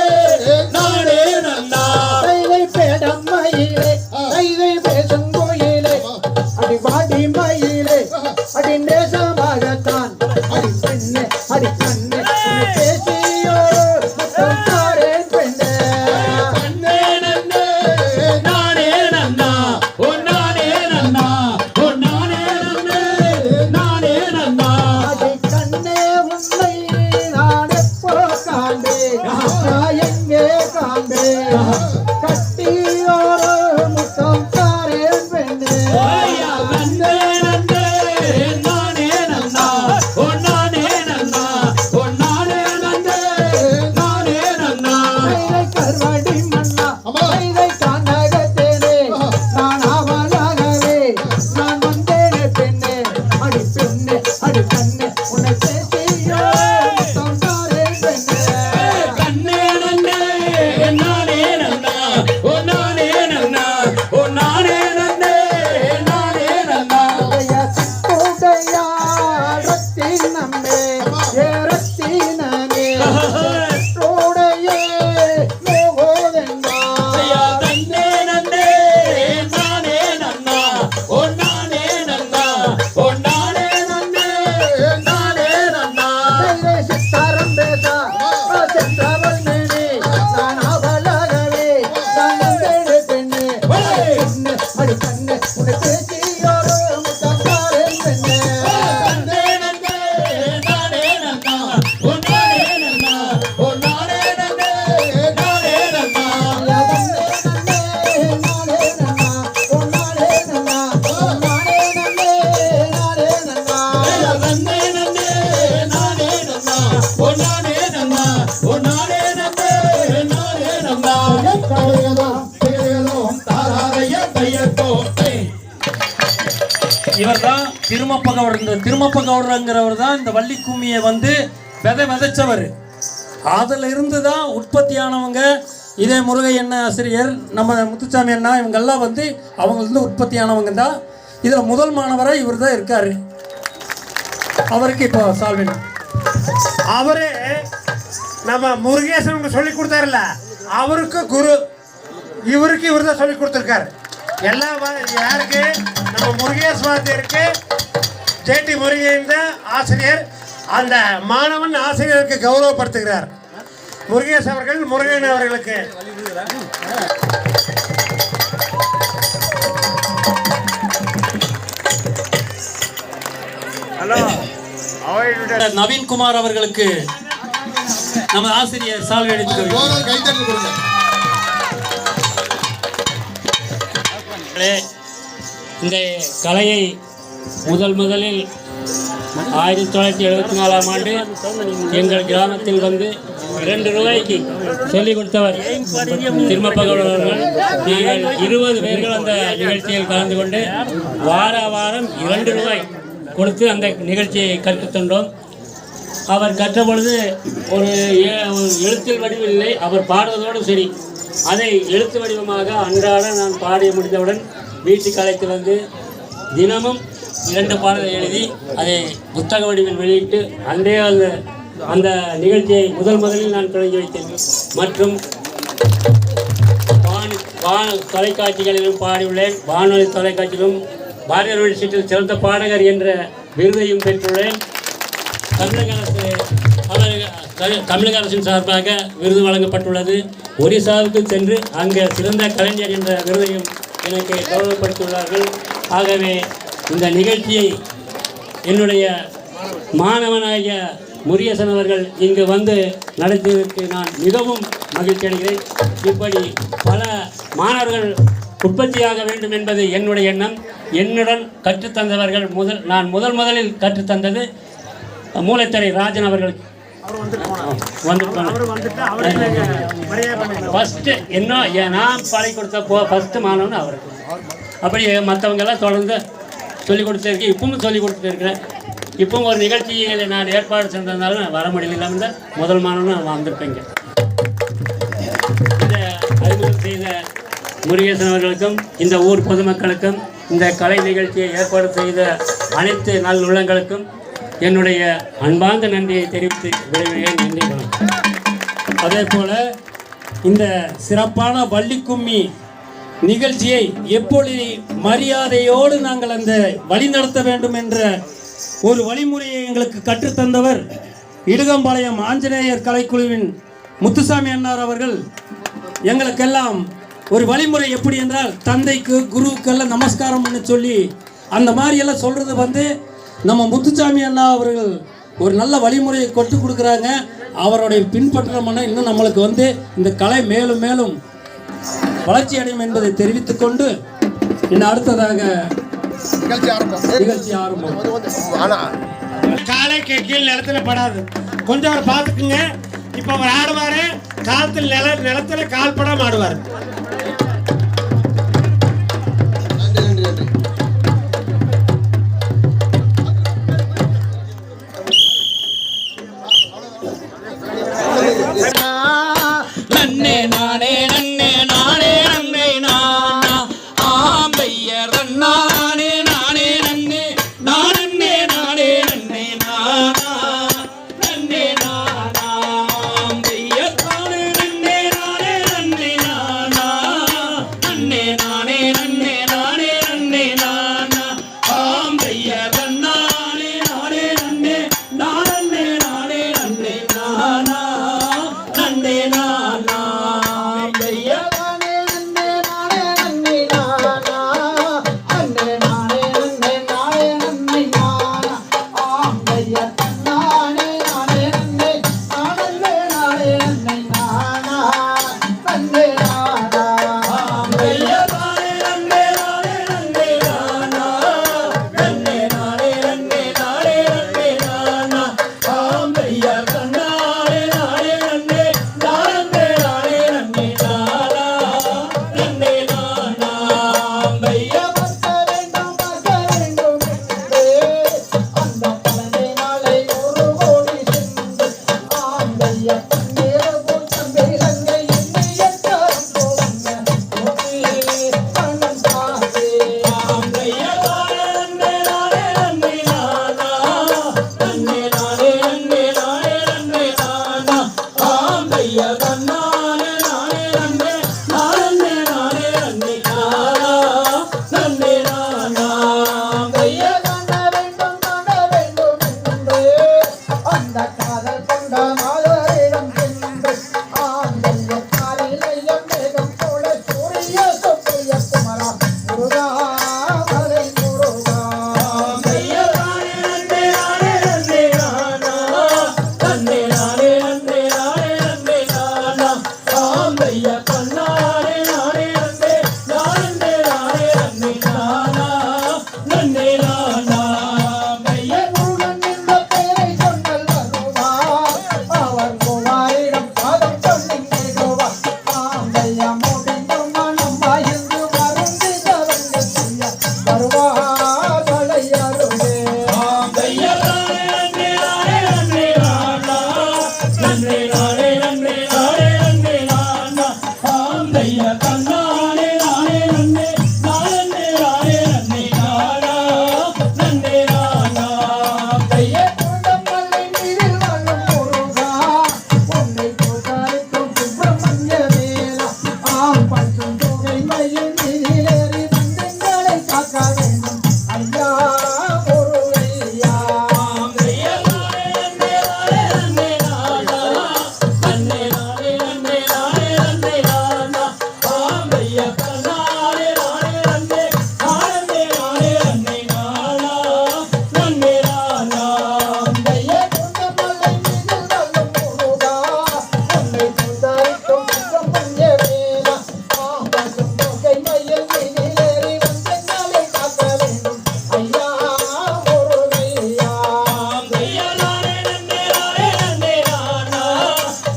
நானே நன்னா கைலை பேடம் மயிலே கைலை பேசும் கோயிலே அடி பாடி மயிலே அடி நேசமாகத்தான் அடி பெண்ணே அடி கண்ணே உன்னை பேசியோ முத்தம் தாரேன் பெண்ணே நன்னே நன்னே நானே நன்னா ஓ நானே நன்னா ஓ நானே நன்னே நானே நன்னா அடி கண்ணே உன்னை நான் எப்போ காண்டேன் நான் எங்கே காண்டேன் கட்டியோரு முத்தம் தாரேன் பெண்ணே ஐயா நன்னே நன்னே நானே நன்னா ஓ நானே நன்னா ஓ நானே நன்னே நானே நன்னா கைலை கருவாடி மன்னா கைலை காண்டகத்தேனே நான் ஆவலாகவே நான் வந்தேனே பெண்ணே அடி பெண்ணே அடி கண்ணே உன்னை பேசியோ முத்தம் தாரேன் பெண்ணே கண்ணே நன்னே நானே நன்னா ஓ நானே நன்னா ஓ நானே நன்னே நானே நன்னா உடைய சித்துடைய ரத்தி நம்மே ஏ ரத்தி நானே உடைய மோகோதெங்கா ஐயா நன்னே நன்னே நானே நன்னா ஓ நானே நன்னா ஓ நானே நன்னே நானே நன்னா கைலை சித்தாரம் பேசா சென்றவள் மேனே நான் அவளாகவே நான் வந்தேனே பெண்ணே பெண்ணே அடி கண்ணே உன்னை பேசியோரு முத்தம் தாரேன் பெண்ணே நன்னே நன்னே நானே நன்னா ஓ நானே நன்னா ஓ நானே நன்னே நானே நன்னா ஐயா நன்னே நன்னே நானே நன்னா ஓ நானே நன்னா ஓ நானே நன்னே நானே நன்னா தாராதைய பையத்தோட்டை இவர்தான் திருமப்ப கவுடர். இந்த திருமப்ப கவுடருங்கிறவர் தான் இந்த வள்ளி கும்மியை வந்து விதைச்சவர். அதுல இருந்து தான் உற்பத்தியானவங்க இதே முருகையண்ண ஆசிரியர் நம்ம முத்துசாமி அண்ணா இவங்கெல்லாம் வந்து அவங்கள்ருந்து உற்பத்தியானவங்க தான். இதில் முதல் மாணவராக இவர் தான் இருக்கார். அவருக்கு இப்போ சால்வினா அவரு நம்ம முருகேசனுக்கு சொல்லி கொடுத்தாருல்ல, அவருக்கு குரு, இவருக்கு இவர் தான் சொல்லி கொடுத்துருக்காரு. எல்லா யாருக்கு நம்ம முருகேஷ் வாத்தியருக்கு ஜேடி முருகேந்த ஆசிரியர் அந்த மாணவன் ஆசிரியருக்கு கௌரவப்படுத்துகிறார். முருகேஷ் அவர்கள் முருகன் அவர்களுக்கு நவீன்குமார் அவர்களுக்கு நமது ஆசிரியர் சால்வை அளித்து கைத்தட்டி கொடுங்க. இந்த கலையை முதலில் 1974ஆம் ஆண்டு எங்கள் கிராமத்தில் வந்து 2 ரூபாய்க்கு சொல்லிக் கொடுத்தவர் திருமப்பகவுடன் அவர்கள். நீங்கள் 20 பேர்கள் அந்த நிகழ்ச்சியில் கலந்து கொண்டு வாரம் 2 ரூபாய் கொடுத்து அந்த நிகழ்ச்சியை கற்றுத்தந்தோம். அவர் கற்ற பொழுது ஒரு எழுத்தில் வடிவில்லை, அவர் பாடுவதோடு சரி, அதை எழுத்து வடிவமாக அன்றாட நான் பாடி முடிந்தவுடன் வீட்டுக்கு அழைத்து வந்து தினமும் 2 பாடலை எழுதி அதை புத்தக வடிவில் வெளியிட்டு அன்றே அந்த நிகழ்ச்சியை முதலில் நான் தொடங்கி வைத்தேன். மற்றும் தொலைக்காட்சிகளிலும் பாடியுள்ளேன். வானொலி தொலைக்காட்சியிலும் பாரதியார் யூனிவர்சிட்டியில் சிறந்த பாடகர் என்ற விருதையும் பெற்றுள்ளேன். தமிழக அரசின் சார்பாக விருது வழங்கப்பட்டுள்ளது. ஒரிசாவுக்கு சென்று அங்கே சிறந்த கலைஞர் என்ற விருதையும் எனக்கு கௌரவப்படுத்தியுள்ளார்கள். ஆகவே இந்த நிகழ்ச்சியை என்னுடைய மாணவனாகிய முருகேசன் அவர்கள் இங்கு வந்து நடத்தியதற்கு நான் மிகவும் மகிழ்ச்சி அடைகிறேன். இப்படி பல மாணவர்கள் உற்பத்தியாக வேண்டும் என்பது என்னுடைய எண்ணம். என்னுடன் கற்றுத்தந்தவர்கள் நான் முதலில் கற்றுத்தந்தது மூளைத்தரை ராஜன் அவர்களுக்கு ஃபஸ்ட்டு என்ன நான் பழகி கொடுத்த ஃபஸ்ட்டு மாணவன் அவருக்கு. அப்படி மற்றவங்கெல்லாம் தொடர்ந்து சொல்லிக் கொடுத்துருக்கேன், இப்பவும் சொல்லிக் கொடுத்துருக்கிறேன். இப்பவும் ஒரு நிகழ்ச்சியில் நான் ஏற்பாடு செஞ்சதுனால நான் வர முடியல. இல்லாமல் முதல் மாணவன் வந்திருப்பேங்க. இந்த அறிமுகம் செய்த முருகேசன் அவர்களுக்கும் இந்த ஊர் பொதுமக்களுக்கும் இந்த கலை நிகழ்ச்சியை ஏற்பாடு செய்த அனைத்து நல்லுள்ளங்களுக்கும் என்னுடைய அன்பார்ந்த நன்றியை தெரிவித்து விடைபெறுகிறேன். நன்றி, வணக்கம். அதே போல் இந்த சிறப்பான வள்ளிக்கும்மி நிகழ்ச்சியை எப்பொழுது மரியாதையோடு நாங்கள் அந்த வழிநடத்த வேண்டும் என்ற ஒரு வழிமுறையை எங்களுக்கு கற்றுத்தந்தவர் இடுகம்பாளையம் ஆஞ்சநேயர் கலைக்குழுவின் முத்துசாமி அண்ணார் அவர்கள். எங்களுக்கெல்லாம் ஒரு வழிமுறை எப்படி என்றால், தந்தைக்கு குருவுக்கெல்லாம் நமஸ்காரம் பண்ண சொல்லி அந்த மாதிரியெல்லாம் சொல்கிறது வந்து நம்ம முத்துசாமி அண்ணா அவர்கள் ஒரு நல்ல வழிமுறையை கற்றுக் கொடுக்குறாங்க. அவருடைய பின்பற்றமான இன்னும் நம்மளுக்கு வந்து இந்த கலை மேலும் மேலும் வளர்ச்சி அடையும் என்பதை தெரிவித்துக் கொண்டு இன்னும் அடுத்ததாக நிகழ்ச்சி ஆரம்பம். காலை கீழ் நிலத்துல படாது, கொஞ்சம் அவர் பார்த்துக்குங்க. இப்போ அவர் ஆடுவாரு, காலத்தில் நிலத்துல கால் படாம ஆடுவார். நன்னே நானே நன்னே நானே நன்னை நானா ஆம்பையர் நானே நானே நன்னே நானே நானே நன்னை நானா நன்னே நானா ஆம்பையர் நானே நன்னே நானே நன்னை நானா முருகா மலை முருகா ஐயா நானே நன்னே நானே நன்னே நானா நன்னே நானே நன்னே நானே நன்னே நானா ஆம் ஐயா கண்ணானே நானே நன்னே நானே நானே நன்னே நானா நன்னே நானா ஐயா முருகன் என்ற பெயரை சொன்னல் வருவா அவர் குமாரிடம் பாதம் சொல்லி கேடுவா ஆந்தையா முடிந்த மனம் வாய்ந்து மருந்து தவங்க செய்ய வருவா தலையருவே ஐயா நானே நன்னே நானே நன்னே நானா நன்னே நானே நன்னே நானே நன்னே நானா ஆம் ஐயா கண்ணானே நானே நன்னே நானே நானே நன்னே நானா நன்னே நானா ஐயா குண்டமல்லை நீரில் வாழும் முருகா உன்னை புகழ்த்தும் சுப்பிரமணிய வேலா ஆம் பசும் தொகை மயில் நீரிலேறி வந்தங்களை காக்க வேண்டும் ஐயா முருகையா ஐயா நானே நன்னே நானே நன்னே நானா நன்னே நானே நன்னே நானே நன்னே நானா ஆம் ஐயா கண்ணானே நானே நன்னே நானே நானே நன்னே நானா நன்னே நானா ஐயா குண்டமல்லை நீரில் வாழும் முருகா உன்னை புகழ்த்தும் சுப்பிரமணிய வேலா ஆம் பசும் தொகை மயில் நீரிலேறி வந்தங்களை காக்க வேண்டும் ஐயா முருகையா ஐயா நானே நன்னே நானே நன்னே நானா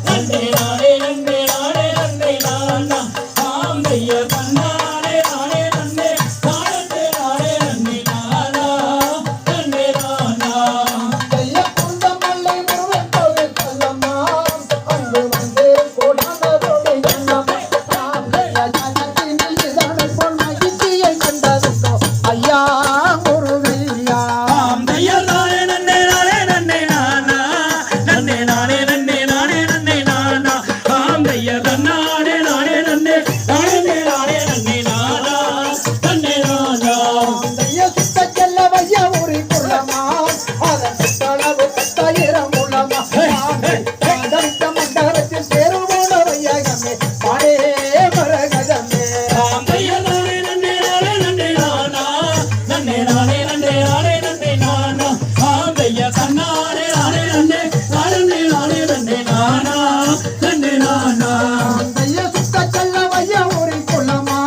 நன்னே நானே நன்னே நானே நன்னே நானா ஆம் ஐயா கண்ணானே நானே நன்னே நானே நானே நன்னே நானா நன்னே நானா ஐயா குண்டமல்லை முருகன் கோவில் செல்லம்மா அங்கு வந்து கூடாததோடு எண்ணம் ஐயா ஜனத்தினில் இதனை போல் மகிழ்ச்சியை கண்டதுண்டோ ஐயா முருகையா ஐயா நானே நன்னே நானே நன்னே நானா நன்னே நானே நன்னே நானே நன்னே நானா ஆம் ஐயா கண்ணானே நானே நன்னே நானே நானே நன்னே நானா நன்னே நானா ஐயா சுத்த செல்ல வையா ஊரி குள்ளமா அதன் சுத்தளவு 10,000 உள்ளமா ஆதரித்த மண்டலத்தில் சேருவோட வையகமே பாடே மரகதமே ஐயா நானே நன்னே நானே நன்னே நானா நன்னே நானே நன்னே நானே நன்னே நானா ஆம் ஐயா கண்ணானே நானே நன்னே நானே நானே நன்னே நானா நன்னே நானா ஐயா சுத்த செல்ல வையா ஊரி குள்ளமா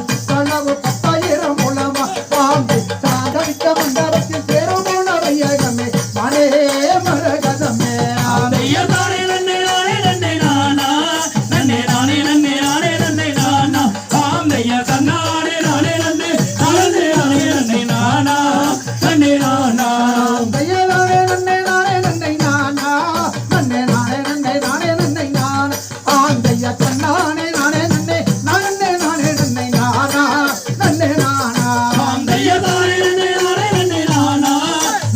சுத்தளவு 10,000 உள்ளமா ஆதரித்த மண்டலத்தில் சேருவோட வையகமே பாடே மரகதமே ஐயா நானே நன்னே நானே நன்னே நானா நன்னே நானே நன்னே நானே நன்னே நானா ஆம் ஐயா கண்ணானே நானே நன்னே நானே நானே நன்னே நானா நன்னே நானா ஐயா நானே நன்னை நானே நன்னை நானா நன்னை நானே நன்னை நானே நன்னை நானா ஆந்தையா தன்னானே நானே நன்னை நானே நானே நன்னை நானா நன்னை நானா ஐயா நானே நன்னே நானே நன்னே நானா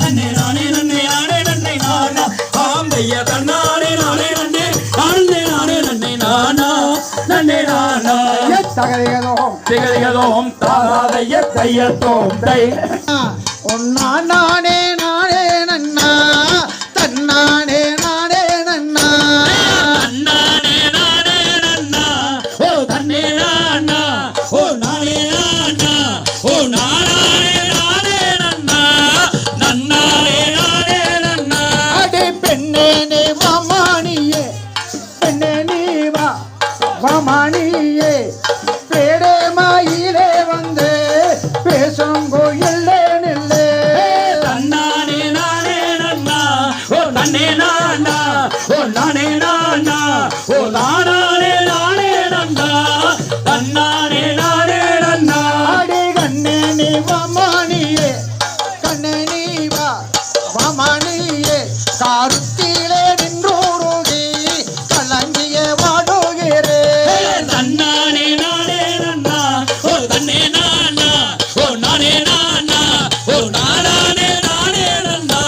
நன்னே நானே நன்னே நானே நன்னே நானா ஆம் ஐயா கண்ணானே நானே நன்னே நானே நானே நன்னே நானா நன்னே நானா தகதிகளோம் திகழ்கிறோம் தாராதைய தையத்தோம் தை ஒன்னா நானே நானே நன்னா தன்னானே நானே நன்னா நானே நானே நன்னா ஓ தன்னே நானா ஓ நானே நானா ஓ நானே நானே நன்னா நன்னானே நானே நன்னா அடி பெண்ணே நீ வாமானியே பெண்ணே நீ வா வாமானியே பேடே மாயிலே வந்து பேசும் கோயிலே நில்லே தன்னானே நானே நன்னா ஓ நன்னே நானா ஓ நானே நானா ஓ நானே நானே நன்னா தன்னானே நானே நன்னா அடி கண்ணே நீ வாமானியே கண்ணே நீ வா வாமானியே காருத்திலே நின்றோருகி கலங்கிய வாடுகிறே தன்னானே நானே நன்னா ஓ தன்னே நானா ஓ நானே நானா ஓ நானே நானே நன்னா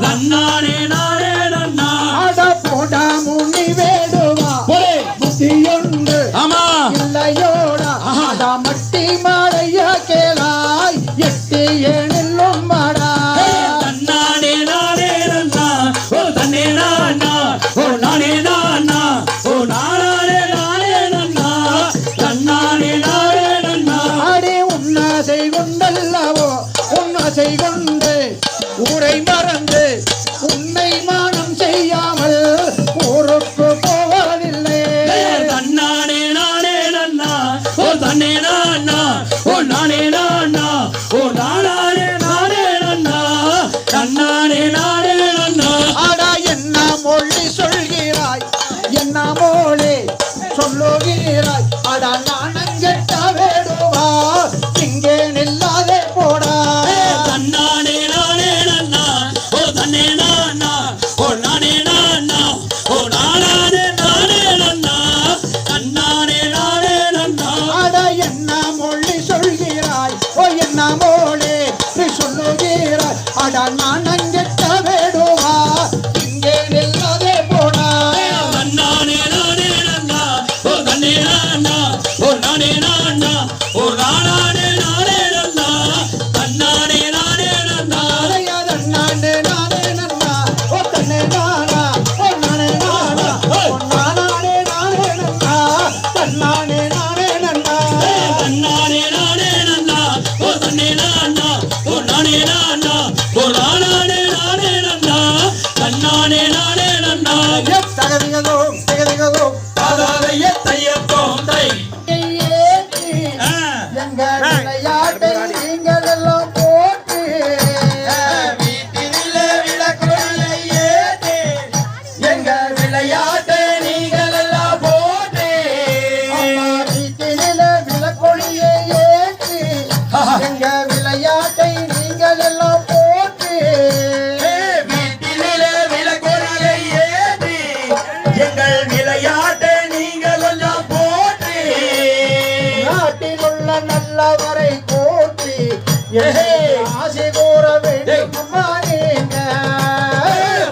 தன்னானே நானே நன்னா அட போடா முனி வேடுவா போலே புத்தியொன்று ஆமா இல்லையோடா அட மட்டி மாலையா கேளாய் எட்டி ஏனில்லும் மாடா தன்னானே நானே நன்னா ஓ தன்னே நானா ஓ நானே நானா ஓ நானே நானே நன்னா தன்னானே நானே நன்னா அடி ஊரை மறந்து உன்னை மானம் செய்யாமல் ஊருக்கு போவதில்லை. தன்னானே நானே நன்னா ஓ தன்னே நானா ஓ நானே நானா ஓ நானே நானே நன்னா தன்னானே நானே நன்னா. ஆடா என்ன மொழி சொல்கிறாய், என்ன மொழி சொல்லுகிறாய், அடா நானங்கெட்ட வேடுவா இங்கே நில்லாதே போடா. தன்னானே நானே நன்னா ஓ தன்னே நானா ஓ நானே நானா ஓ நானே நானே நன்னா தன்னானே நானே நன்னா. அடா என்ன மொழி சொல்கிறாய், ஓ என்ன மொழி நீ சொல்லுகிறாய், அடா நானங்கெட்ட வேடுவா இங்கே நில்லாதே போடா. தன்னானே நானே நன்னா ஓ தன்னே நானா ஓ நானே நானா ஓ நானே நானே நன்னா தன்னானே நானே நன்னா. நானே நானே நன்னா ஓ தன்னே நானா ஓ நானே நானா ஓ நானே நானே நன்னா தன்னானே நானே நன்னா. தன்னானே நானே நன்னா ஓ தன்னே நானா ஓ நானே நானா ஓ நானே நானே நன்னா தன்னானே நானே நன்னா. தகதிகளோ தகதிகளோ பாதாளைய தையத்தோம் தை எங்க விளையாட்டை நீங்கள் எல்லாம் போட்டு வீட்டிலே விளக்கொளியை ஏற்றி எங்க விளையாட்டை நீங்கள் எல்லாம் போட்டு வீட்டில விளக்கொளியை ஏற்றி எங்க விளையாட்டை நீங்கள் எல்லாம் போட்டு வீட்டிலே விளக்கொளியை ஏற்றி எங்கள் விளையாட்டை நீங்கள் எல்லாம் போட்டு நாட்டில் உள்ள நல்லவரை போற்றி ஆசை கூற வேண்டும் அம்மா நீங்க.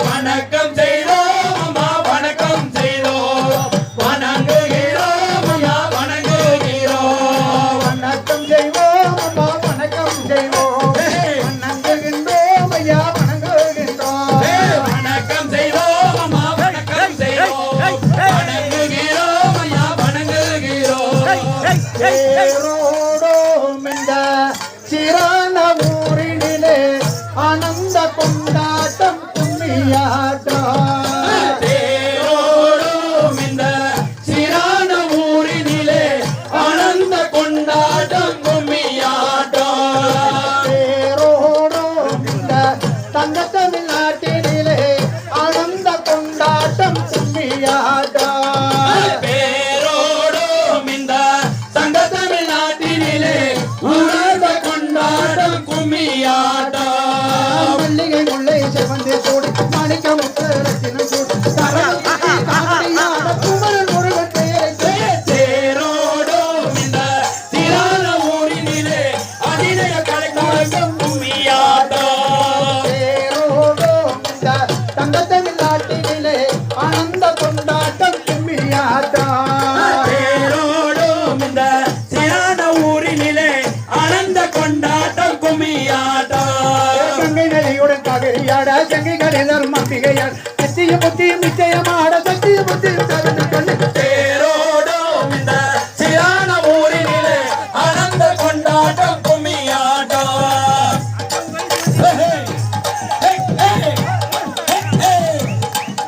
வணக்கம் செய்தோம் அம்மா வணக்கம் செய்தோம் வணங்குகிறோம் அம்மா வணங்குகிறோம். வணக்கம் செய்வோம் அம்மா வணக்கம் செய்வோம் வணங்குகின்றோம் ஐயா வணங்குகின்றோம். வணக்கம் செய்தோம் அம்மா வணக்கம் செய்தோம் வணங்குகிறோம் ஐயா வணங்குகிறோம். தேரோடும் இந்த சிறான ஊரினிலே ஆனந்த கொண்டாட்டம் கும்மியாட்டம். தேரோடும் இந்த சிறான ஊரினிலே ஆனந்த கொண்டாட்டம் கும்மியாட்டம். தேரோடும் இந்த தங்க தமிழ்நாட்டினிலே ஆனந்த கொண்டாட்டம் கும்மியாட்டம். பேரோடும் இந்த தங்க தமிழ்நாட்டினிலே ஆனந்த கொண்டாட்டம் கும்மியாட்டம். மல்லிகை முல்லை செவந்தி சூடி மாணிக்க முத்தரத்தினம் சூடி காவடியாட குமரன் முருகன் பெயரை தேரோடும் இந்த சிறான ஊரினிலே அதிநய கலைக்காட்டம் கும்மியாட்டம். தேரோடும் இந்த தங்க தமிழ்நாட்டினிலே ஆனந்த கொண்டாட்டம் கும்மியாட்டம். தேரோடும் இந்த சிறான ஊரினிலே ஆனந்த கொண்டாட்டம் கும்மியாட்டம். கங்கை நதியுடன் காவிரியாட சங்கை கலைஞர் மம்பிகையார் சத்திய புத்தியும் நிச்சயமாட சத்திய புத்தியும் தகுந்த கண்ணு. தேரோடும் இந்த சிறான ஊரினிலே ஆனந்த கொண்டாட்டம் கும்மியாட்டம். ஹே, ஹே, ஹே, ஹே, ஹே, ஹே,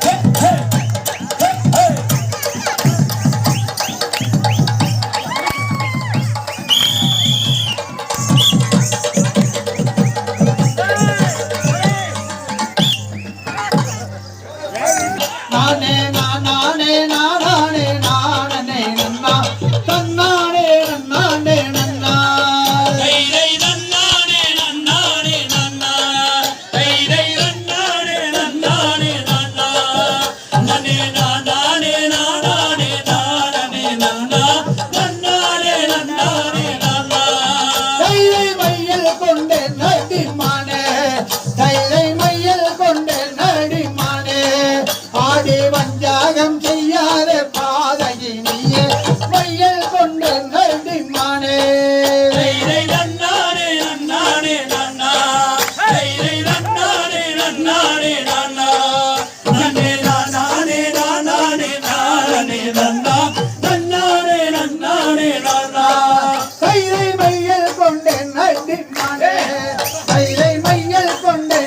ஹே, ஹே, ஹே, ஹே. நானே நானே நானே நானே நன்னா தன்னானே நன்னானே நன்னா. தைரை நன்னானே நன்னானே நன்னா தைரை நன்னானே நன்னானே நன்னா நன்னே நானானே நானானே நானனே நன்னா நன்னானே நன்னானே நன்னா. தைரை மையல் கொண்டே நடிமானே தைரை மையல் கொண்டே நடிமானே ஆடி வஞ்சாகம் செய்யாத பாதகினியே மையல் கொண்டே நடிமானே. தைரை நன்னானே நன்னானே நன்னா தைரை நன்னானே நன்னானே நன்னா நன்னே நானானே நானானே நானனே நன்னா நன்னானே நன்னானே நன்னா. தைரை மையல் கொண்டே நடிமானே தைரை மையல் கொண்டே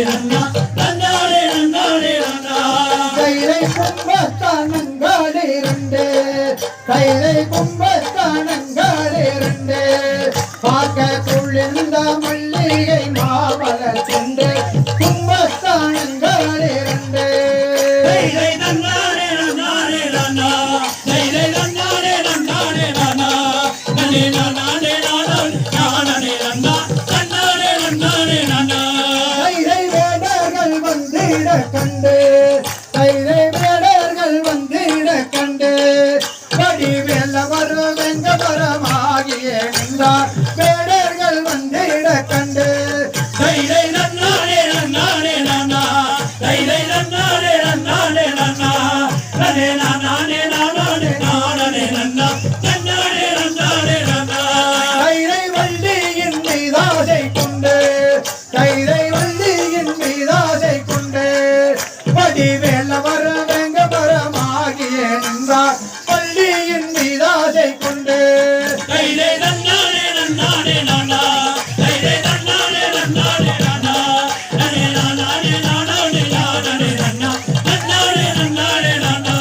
நன்னா நன்னாரே நன்னாரே நன்னா கைலை கும்பஸ்தானங்கள் இரண்டு கைலை கும்பஸ்தானங்கள் இரண்டு பார்க்க குளிர்ந்த மல்லிகை மாமலர் கொண்டு கும்பஸ்தானங்கள் இரண்டு தைலை நன்னாரே நன்னாரே நன்னா தைலை நன்னாரே நன்னாரே நன்னா நனே நன்னாரே நானே நன்னா நன்னாரே நன்னாரே நன்னா கைலை வேடர்கள் வந்திட கண்டு கைலை வேடர்கள் வந்திட கண்டு வடிவேல வர வெங்கபரமாகிய நின்றார் வேடர்கள் வந்திட கண்டு தைலை நன்னாரே நன்னாரே நன்னா தைலை நன்னாரே நன்னாரே நன்னா நனே நானே நன்னா நன்னாரே நன்னாரே நன்னா கைலை வள்ளியின் மீதாசை கொண்டு கைலை வள்ளியின் மீதாசை கொண்டு வடிவேல வர வெங்கபரமாகிய நின்றார் வள்ளியின் மீதாசை கொண்டு தைலை நன்னாரே நன்னாரே நன்னா தைலை நன்னாரே நன்னாரே நன்னா நனே நானே நன்னா நன்னாரே நன்னாரே நன்னா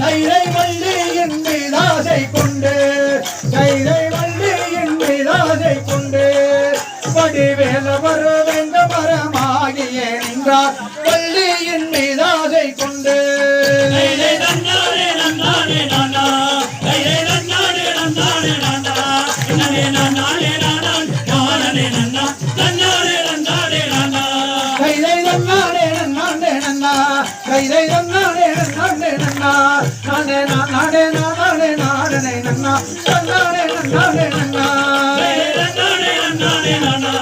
கைலை வள்ளியின் மீதாசை கொண்டு கைலை வள்ளியின் மீதாசை கொண்டு வடிவேல வர வெங்கபரமாகிய நின்றார் வள்ளியின் மீதாசை கொண்டு தைலை நன்னாரே நன்னாரே நன்னா தைலை நன்னாரே நன்னாரே நன்னா நனே நானே நன்னா நன்னாரே நன்னாரே நன்னா கைலை நன்னாடே நன்னாடே நன்னா கைலை நன்னாடே நன்னாடே நன்னா நானே நானே நானே நானே நன்னா நன்னாடே நன்னாடே நன்னா தைலை நன்னாரே நன்னாரே நன்னா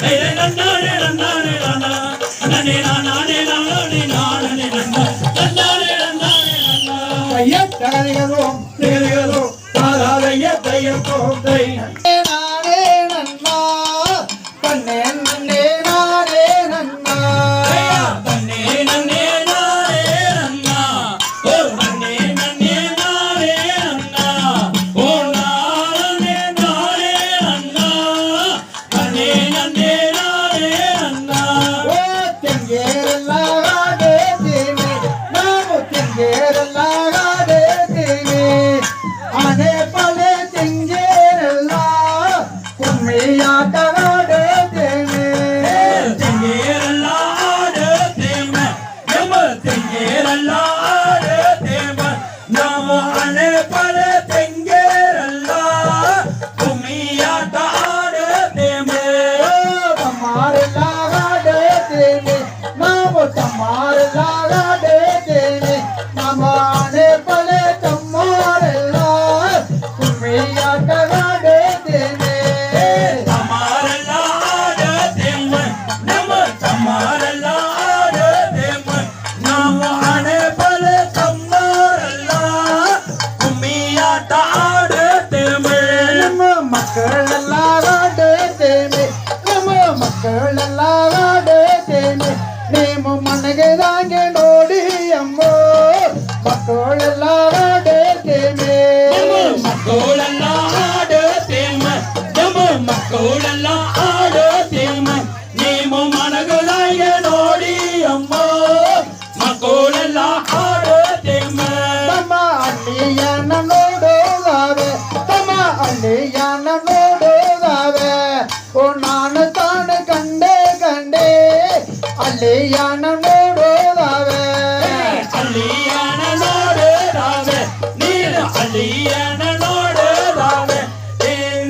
தைலை நன்னாரே நன்னாரே நன்னா நனே நானே நன்னா நன்னாரே நன்னாரே நன்னா கையத்தகதிகளும் தேதிகளும் தாராதைய தையத்தோம் தை நானே நன்னா கண்ணே நன்னே நானே நன்னா நன்னே நன்னே நானே நன்னா ஓ நன்னே நன்னே நானே நன்னா ஓ நானே நன்னா நன்னே நன்னே நானே நன்னா ஓ தெங்கேரல்லாகாதே தேவி நாமு தெங்கேரல்லாகாதே தேவி ஆனே பலே தெங்கேரல்லா கும்மியாட்டகாடே தேவி தெங்கேரல்லாடு தேம நம்ம தெங்கேரல்லாடு தேம நம்ம அனே பல தெங்கேரல்லா கும்மியாட்டாடு தேம தம்மாரல்லாகாடே தேவி நாமு தம்மாரல்லாகாடே தேவி நமானே பலே தம்மாரல்லா கும்மியாட்டகாடே தேவி தமாரல்லாடு தேம நம்ம தமாரல்லாடு தேம நம்ம அனே பல தம்மாரல்லா கும்மியாட்டாடு தேம நம்ம மக்கள் எல்லாகாடே தேவி நம்ம மக்கள் எல்லாகாடே தேவி ನೀವು ಮನೆಗೆ ದಾಂಗೆ ನೋಡಿ ಅಮ್ಮೋ ಮಕ್ಕಳು ಎಲ್ಲಾಡೇ ತೇಮೆ மக்களெல்லாம் ஆடு தேம நம்ம மக்களெல்லாம் ஆடு தேம நீமு மனகுலாய நோடி அம்மா மக்களெல்லாம் ஆடு தேம ತಮ್ಮ ಅಲ್ಲಿಯನ್ನ ನೋಡೋದಾವೆ ತಮ್ಮ ಅಲ್ಲಿಯನ್ನ ನೋಡೋದಾವೆ ಓ ನಾನು ತಾನು ಕಂಡೆ ಕಂಡೆ ಅಲ್ಲಿಯನ್ನ ನೋಡೋದಾವೆ ಅಲ್ಲಿಯನ ನೋಡುದಾವೆ ನೀನು ಅಲ್ಲಿಯನ ನೋಡುದಾವೆ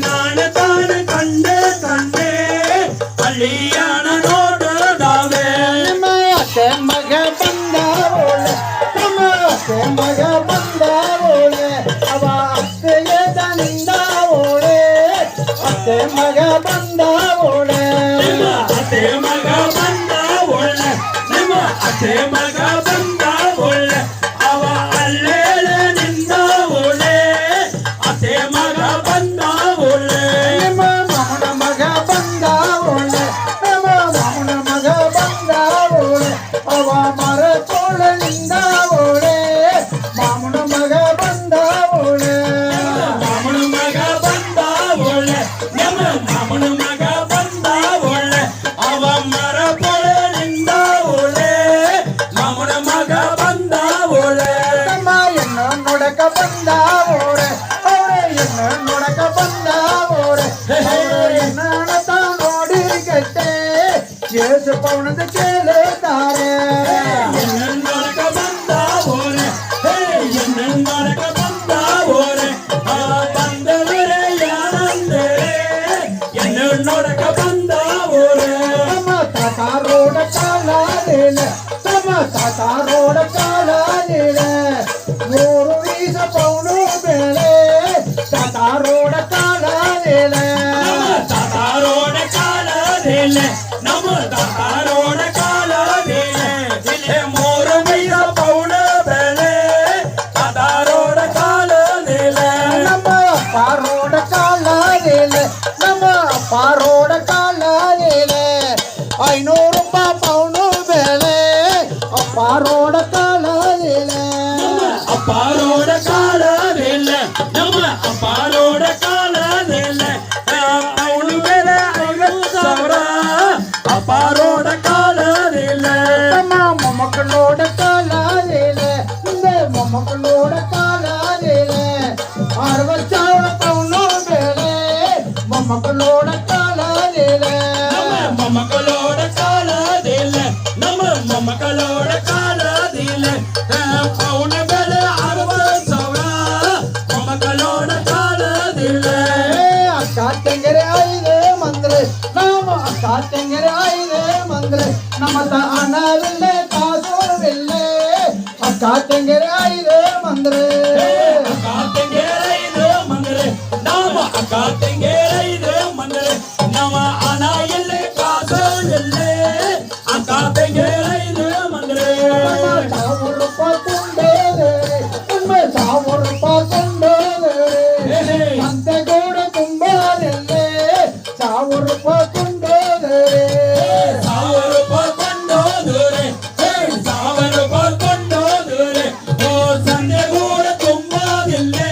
ನಾನು ತಾನು ಕಂಡೆ ಕಂಡೆ ಅಲ್ಲಿಯನ ನೋಡುದಾವೆ ನಿಮ್ಮ ಅತ್ತೆ ಮಗ ಬಂದವಳೆ ನಮ್ಮ ಅತ್ತೆ ಮಗ ಬಂದವಳೆ ಅವ ಅತ್ತೆಗೆ ತಂದವಳೆ ಅತ್ತೆ ಮಗ ಬಂದವಳೆ ಅತ್ತೆ ಮಗ ಬಂದ ಒಳ್ಳೆ ನಿಮ್ಮ ಅತ್ತೆ ಮಗ ಬಂದ ಒಳ್ಳೆ ಅವ ಅಲ್ಲೇಳೆ ನಿಂದ ಒಳ್ಳೆ ಅತ್ತೆ ಮಗ ಬಂದ ಒಳ್ಳೆ ನಿಮ್ಮ ಮಾಮನ ಮಗ ಬಂದವಳೆ ನಮ್ಮ ಮಾಮನ ಮಗ ಬಂದವಳೆ ಅವ ಮರ ತೋಳನಿಂದವಳೆ ಮಾಮನ ಮಗ ಬಂದವಳೆ ಮಾಮನ ಮಗ ಬಂದ ಒಳ್ಳೆ ನಮ್ಮ ಮಾಮನ ಮಗ ಬಂದ ಒಳ್ಳೆ ಅವ ಮರ ಪೊಳನಿಂದ ವಯಸ್ಸು ಪೌಣದ ಕೇಳುತ್ತಾರೆ என்னோடக்க வந்தா போರೆ என்னோடக்க வந்தா போರೆ ಬಂದವರೇ ಯಾರಂದೆ என்னோடக்க வந்தா போರೆ ನಮ್ಮ ತಾತಾರೋಡ ಕಾಲಾದೇನ ನಮ್ಮ ತಾತಾರೋಡ ಕಾಲಾದೇನ 3 ವೀಸ ಪೌಣು ಬೆಳೆ ತಾತಾರೋಡ ಕಾಲಾದೇನ தாத்தாரோட காலாதேல நம்ம தாத்தாரோட காலாதேல மோரு மைத பவுன ಬೆಲೆ தாத்தாரோட காலாதேல ನಮ್ಮ ಪಾರೋಡ ಕಾಲಾದೇನ ನಮ್ಮ ಪಾರೋಡ ಕಾಲಾದೇನ 500 ರೂಪಾಯಿ ಪೌಣು ಬೆಳೆ ಪಾರೋಡ ಕಾಲಾದೇನ அப்பாரோட காலாதேல நம்ம அப்பாரோட காலாதேல அவனு மேல 50,000 அப்பாரோட காலாதேல ನಮ್ಮ ಮೊಮ್ಮಕ್ಕಳೋಡ ಕಾಲಾದೇನ ಮುಂದೆ ಮೊಮ್ಮಕ್ಕಳೋಡ ಕಾಲಾದೇನ 60,000 ಪೌಣು ಬೆಳೆ ಮೊಮ್ಮಕ್ಕಳೋಡ ಕಾಲಾದೇನ ಮೊಮ್ಮಕ್ಕಳೋட ಕಾಲಾದೆಲ್ಲ ನಮ್ಮ ಮೊಮ್ಮಕ್ಕಳೋಡ ಕಾಲಾದಿಲ್ಲ ಅವನ ಬೆಲೆ 60,000 ಮೊಮ್ಮಕ್ಕಳೋಡ ಕಾಲಾದಿಲ್ಲ ಅಕ್ಕ ತಂಗರೆ ಐದು ಮಂದ್ರೆ ನಮ್ಮ ಅಕ್ಕ ತಂಗರೆ ಐದು ಮಂದ್ರೆ ನಮ್ಮ ಹಣವಿಲ್ಲ ಕಾಸುವಿಲ್ಲ ಅಕ್ಕ ತಂಗರೆ ಐದು ಮಂದ್ರೆ ಕಾತೆಂಗೇರೈದು ಮಂದ್ರೆ ನಮ್ಮ ಕಾತೆಂಗೇರೈದು ಮಂದ್ರೆ ನಮ್ಮ ಹಣ ಎಲ್ಲಿ ಕಾಸು ಎಲ್ಲೇ ಕಾತೆಂಗೇರೈದು ಮಂದ್ರೆ 1,000 ರೂಪಾಯಿ ಕೊಂಡೋದೆ 1,000 ರೂಪಾಯಿ ಕೊಂಡೋದೆ ಮಂತೆಗೌಡ ತುಂಬಾನೆಲ್ಲೇ 1,000 ರೂಪಾಯಿ ಕೊಂಡೋದೆ 1,000 ರೂಪಾಯಿ ಕೊಂಡೋದ್ರೆ 1,000 ರೂಪಾಯಿ ಕೊಂಡೋದ್ರೆ ಓ ಸಂದೆಗೂಡ ತುಂಬಾದಿಲ್ಲೇ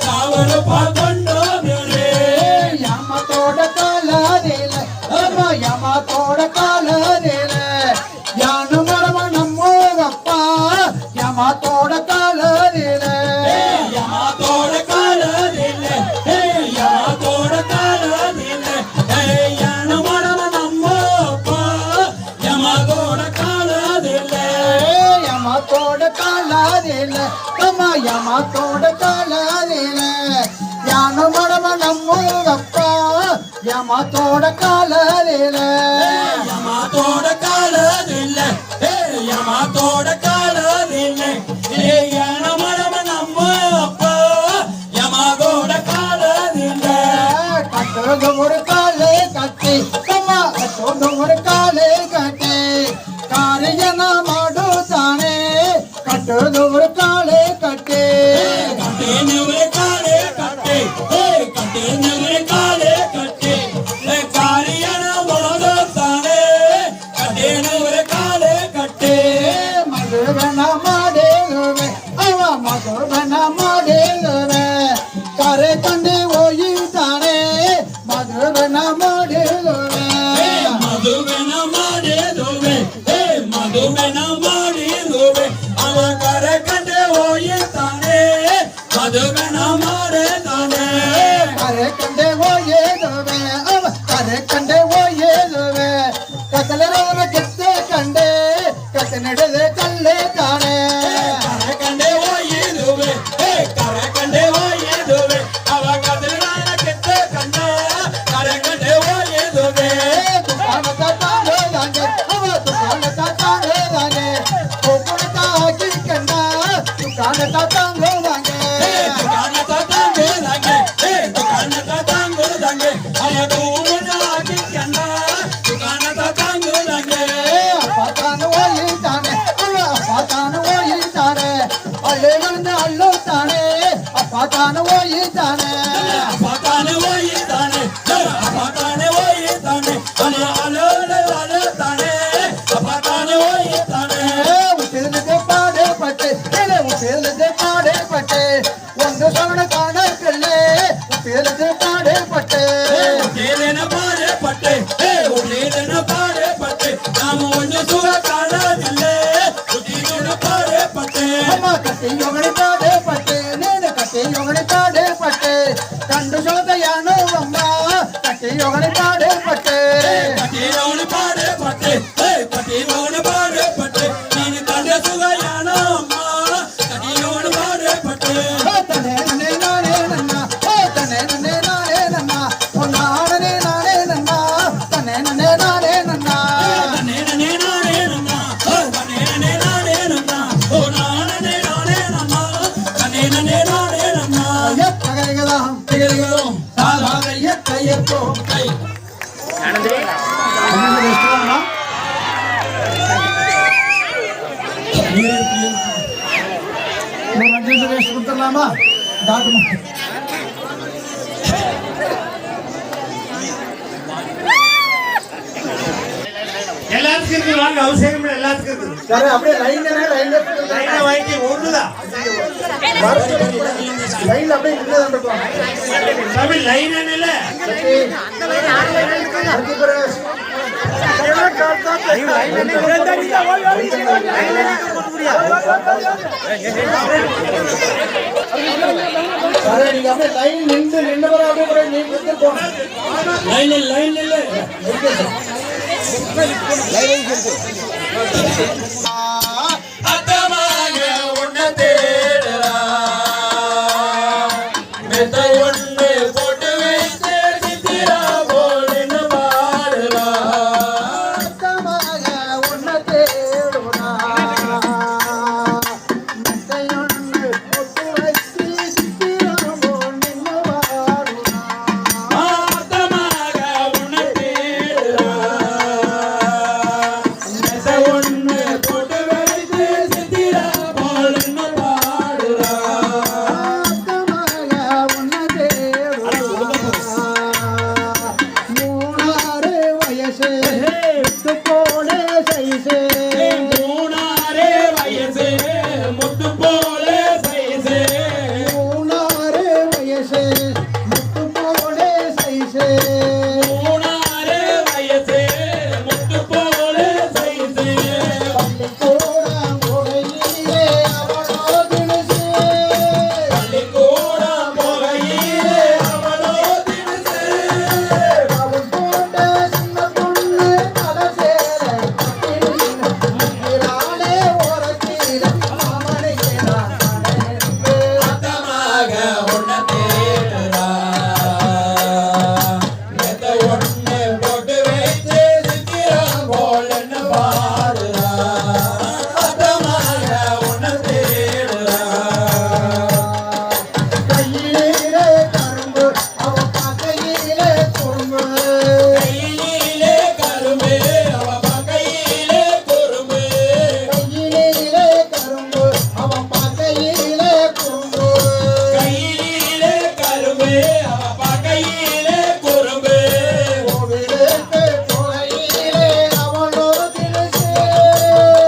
1,000 ರೂಪಾಯಿ ಕೊಂಡೋದ್ರೆ ಯಮ ತೋಡ ಕಾಲಾದೇಲ ಯಮ ತೋಡ ಕಾಲಾದೇಲ ಯಾನು ಮರಮ ನಮ್ಮೋಗಪ್ಪ ಯಮ ತೋಡ ಕಾಲಾದೇಲ ಯಮಾತೋಡ ಕಾಲದಿಲ್ಲ ಯಮಾತೋಡ ಕಾಲದಿಲ್ಲ ಯಾನು ಮಾಡಮ ನಮ್ಮಪ್ಪ ಯಮಾತೋಡ ಕಾಲದಿಲ್ಲ ಯಮ ತೋಡ ಕಾಲಾದೇಲ ಯಮ ತೋಡ ಕಾಲಾದೇಲ ಯಾನು ಮರಮ ನಮ್ಮೋಗಪ್ಪ ಯಮ ತೋಡ ಕಾಲಾದೇಲ ಯಮಾತೋಡ ಕಾಲದಿಲ್ಲ ಯಮಾತೋಡ ಕಾಲದಿಲ್ಲ ಯಾನು ಮಾಡಮ ನಮ್ಮಪ್ಪ ಯಮಾಗೋಡ ಕಾಲದಿಲ್ಲ ಕಟ್ಟೋದವರು ಕಾಲೇ ಕಟ್ಟಿ ತಮ್ಮ ಕಟ್ಟೋದವರು ಕಾಲೇ ಕಟ್ಟಿ ಕಾರ್ಯನ ಮಾಡುತ್ತಾನೆ ಕಟ್ಟೋದವರು ಕಾಲೇ ಕಟ್ಟಿ ಕಟ್ಟೆನವರೆ ಕಾಲೇ ಕಟ್ಟೆ ಕಟ್ಟೆನವರೆ ಕಾಲೇ ಕಟ್ಟೆ ಕಾರ್ಯನ ಮಾಡುತ್ತಾನೆ ಕಟ್ಟೆನವರೆ ಕಾಲೇ ಕಟ್ಟೆ ಮದುವೆನ ಮಾಡಿರುವೆ ಅವ ಮದುವೆನ ಮಾಡಿರುವೆ ಕರೆ ಕಂಡು ಹೋಗಿದ್ದಾನೆ ಮದುವೆನ ಮಾಡಿರುವೆ ಮದುವೆನ ಮಾಡಿರುವೆ ಮದುವೆನ ಮಾಡಿರುವೆ ಅವ ಕರೆ ಕಂಡೆ ಹೋಯ್ತಾನೆ ಮದುವೆನ ಮಾಡಿದ್ದಾನೆ ಕರೆ ಕಂಡೆ ಹೋಗಿರುವೆ ಅವ ಕರೆ ಕಂಡೆ ಹೋಗಿರುವೆ ಕತ್ತಲರವನ ಕೆತ್ತೆ ಕಂಡೆ ಕತ್ತೆ ನಡೆದೆ ಕಲ್ಲೇ ತಾನೆ ಕರೆ ಕಂಡೆ ಹೋಗಿರುವೆ ಕರೆ ಕಂಡೆ ಹೋಗಿರುವೆ ಅವ ಕದಿರಾನ ಕೆತ್ತೆ ಕಂಡ ಕರೆ ಕಂಡೆ ಹೋಗಿರುವೆ ದುಕಾನದ ತಾಂಡೆ ದಾಂಗೆ ಅವ ದುಕಾನದ ತಾಂಡೆ ದಾಂಗೆ ಕೋಕುಣದ ಹಾಕಿ ಕಂಡ ದುಕಾನದ ತಾಂಡೆ ದಾಂಗೆ ದುಕಾನ ತಂಗೋದಂಗೆ ದುಕಾನ ತಂಗೋದಂಗೆ ಅವ ತೂಮನ ಹಾಕಿ ಕಂಡ ದುಕಾನ ತಂಗೋದಂಗೆ ಅಪ್ಪ ತಾನು ಒಯ್ತಾನೆ ಅವ ಅಪ್ಪ ತಾನು ಒಯ್ತಾನೆ ಅಲ್ಲೇನಂದ ಅಲ್ಲೋತಾನೆ ಅಪ್ಪ ತಾನು ಒಯ್ತಾನೆ ಅಪತಾನೆ ಹೋಯ್ತಾನೆ ಅಪತಾನೆ ಹೋಯ್ತಾನೆ ಅವ ಅಲೋತಾನೆ ಅಪತಾನೆ ಹೋಯ್ತಾನೆ ಹುಟ್ಟಿಲ್ಲದೆ ಪಾಡೆ ಪಟ್ಟೆ ಹುಟ್ಟಿಲ್ಲದೆ ಪಾಡೆ ಪಟ್ಟೆ ಒಂದು ಸವಣ ಕಾಣಕ್ಕಲ್ಲೇ ಹುಟ್ಟಿಲ್ಲದೆ ಪಾಡೆ ಪಟ್ಟೆ ಹುಟ್ಟಿದೇನ ಪಾಡೆ ಪಟ್ಟೆ ಹುಟ್ಟಿದೇನ ಪಾಡೆ ಪಟ್ಟೆ ನಾವು ಒಂದು ಸುಖ ಕಾಣದಿಲ್ಲ ಹುಟ್ಟಿದೇನ ಪಾಡೆ ಪಟ್ಟೆ ಅಮ್ಮ ಕಟ್ಟಿಯೊಗಳಿ ಪಾಡೆ ಪಟ್ಟೆ ನೀನು ಕಟ್ಟಿಯೊಗಳಿ ಪಾಡೆ ಪಟ್ಟೆ ಕಂಡು ಸೋತ ಯಾನೋ ಅಮ್ಮ ಕಟ್ಟಿಯೊಗಳಿ ಪಾಡೆ ಪಟ್ಟೆ ಕಟ್ಟಿರೋಳು ಪಾಡೆ ಪಟ್ಟೆ போடலாமா டாக்குமெண்ட் எல்லாத்துக்கும் இருக்கு வாங்க அவசியம் இல்லை எல்லாத்துக்கும் இருக்குது சரி அப்படியே லைன்ல லைனா வாங்கி ஒண்ணுதான் லைன்ல அப்படியே நின்னுதான் இருப்பாங்க சாமி லைன் இல்ல நீங்க அப்படியே லைன் நின்று அப்படியே நீங்க போங்க லைன் இல்ல அத்தமாக உன்னை தேடுறா மெத்தை ஒன்று போட்டு வைத்து சித்திரா போல் நின்னு பாடுறா உன்னை தேடுனா மெத்தையொன்று போட்டு வைத்து சித்திரமோ நின்னு வாடுனா அத்தமாக உன்னை தேடுறா மெத்தை ஒன்று போட்டு வைத்து சித்திரா போல் நின்னு பாடுறா மூணாறு வயசு விட்டு போன சைசு மூணாரே வயசு முத்து போல சைசு மூணாறு வயசு விட்டு போன சைசு மூணாரே வயசு முத்து போல சைசு பள்ளிக்கூடம் போகையிலே அவளோ தினசு பள்ளிக்கூடம் போகையிலே அவளோ தினசு அவள் போட்ட சின்ன பொண்ணு தலை சேர நிற்கிறாளே ஓரத்தில அவனுக்கு நான் அத்தமாக உன்னை தேடுறா மெத்த ஒண்ணு போட்டு வைத்து சித்திரம் போல் என்ன பாடுறா அத்தமாக உன்னை தேடுறா கையிலே கரும்பு அவ பக்கையிலே குறும்பு கையிலே கரும்பு அவ கையிலே குறும்பு கையிலே கரும்பு அவ பக்கையிலே குறும்பு கையிலே கரும்பு அவ கையிலே குறும்பு கோவிலுக்கு போகையிலே அவளோ தினசு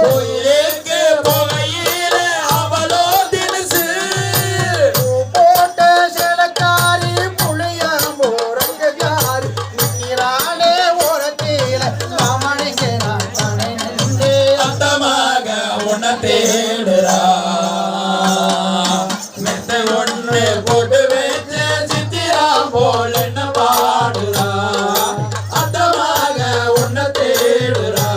கோயிலுக்கு போகையிலே அவளோ தினசு போட்ட சிலக்காரி புளியம்பூரங்காரி நிற்கிறாளே ஓரத்தில மாமணிக்கு நான் தானே நின்று அத்தமாக உன்னை தேடுறா மெத்த ஒண்ணு போட்டு வச்ச சித்திரா போல் என்ன பாடுறா அத்தமாக உன்னை தேடுறா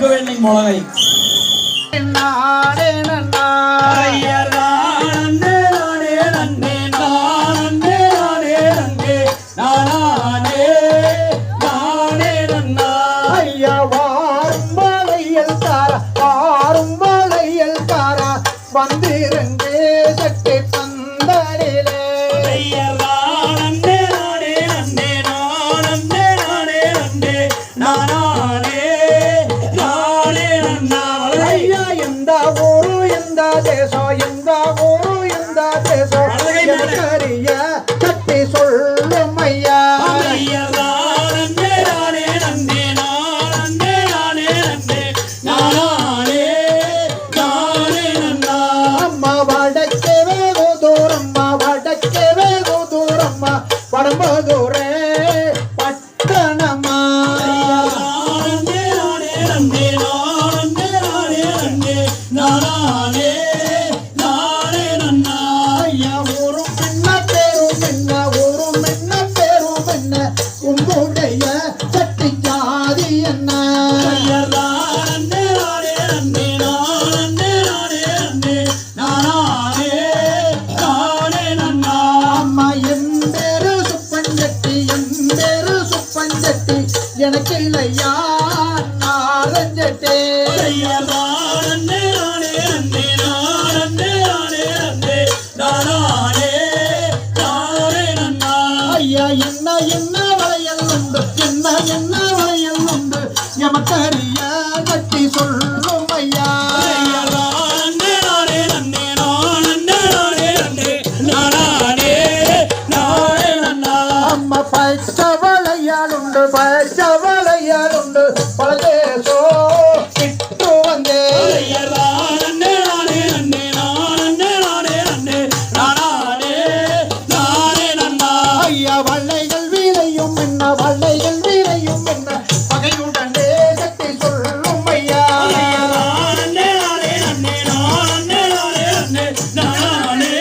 வெண்ணெய் மிளகாய் நானே நன்னா ஐயர் நானே நானே நன்னே நானே நானே நன்னே நானே நானே நன்னா ஐயா வாரும் மலையல் தாரா வாரும் மலையல் தாரா வந்திருங்க சட்டை பந்தலிலே ஐயர் நானே நானே நன்னே நானே நானே நன்னே நானே நானே நன்னா ஐயா எந்த ஊரு எந்த தேசம் எந்த ஊரு எந்த தேசம் எனக்கறிய கட்டி சொல்லும் ஐயா ஐயர் நானே நானே நன்னே நானே நானே நன்னே நானே நானே நன்னா அம்மா வடக்கே வேகு தூரம்மா வடக்கே வேகு தூரம்மா வடம்பதூரே பட்டணம்மா நானே நானே நன்னே நானே நானே நன்னே நானே நானே நன்னா ஐயா ஊரும் பின்ன பேரும் பின்ன ஊரும் பின்ன பேரும் பின்ன உங்களுடைய சட்டி ஜாதி என்ன ஐயர் நானே நானே நன்னே நானே நானே நன்னே நானே நானே நன்னா அம்மா என் பேரு சுப்பஞ்சட்டி என் பேரு சுப்பஞ்சட்டி எனக்கு இல்லையா நாரஞ்சட்டே ஐயர் நானே நானே நன்னே நானே நானே நன்னே நானே நானே நன்னா ஐயா என்ன என்ன வளையல் உண்டு என்ன என்ன வளையல் உண்டு எமக்கறிய கட்டி சொல்லும் ஐயா ஐயர் நானே நானே நன்னே நானே நானே நன்னே நானே நானே நன்னா அம்மா பச்சை வளையல் உண்டு பச்சை வளையல் உண்டு பழதேசோ கிட்டு வந்தே ஐயர் நானே நானே நன்னே நானே நானே நன்னே நானே நானே நன்னா ஐயா வள்ளைகள் வீரையும் என்ன வள்ளைகள் வீரையும் என்ன பகையுடனே கட்டி சொல்லும் ஐயா ஐயர் நானே நானே நன்னே நானே நானே நன்னே நானே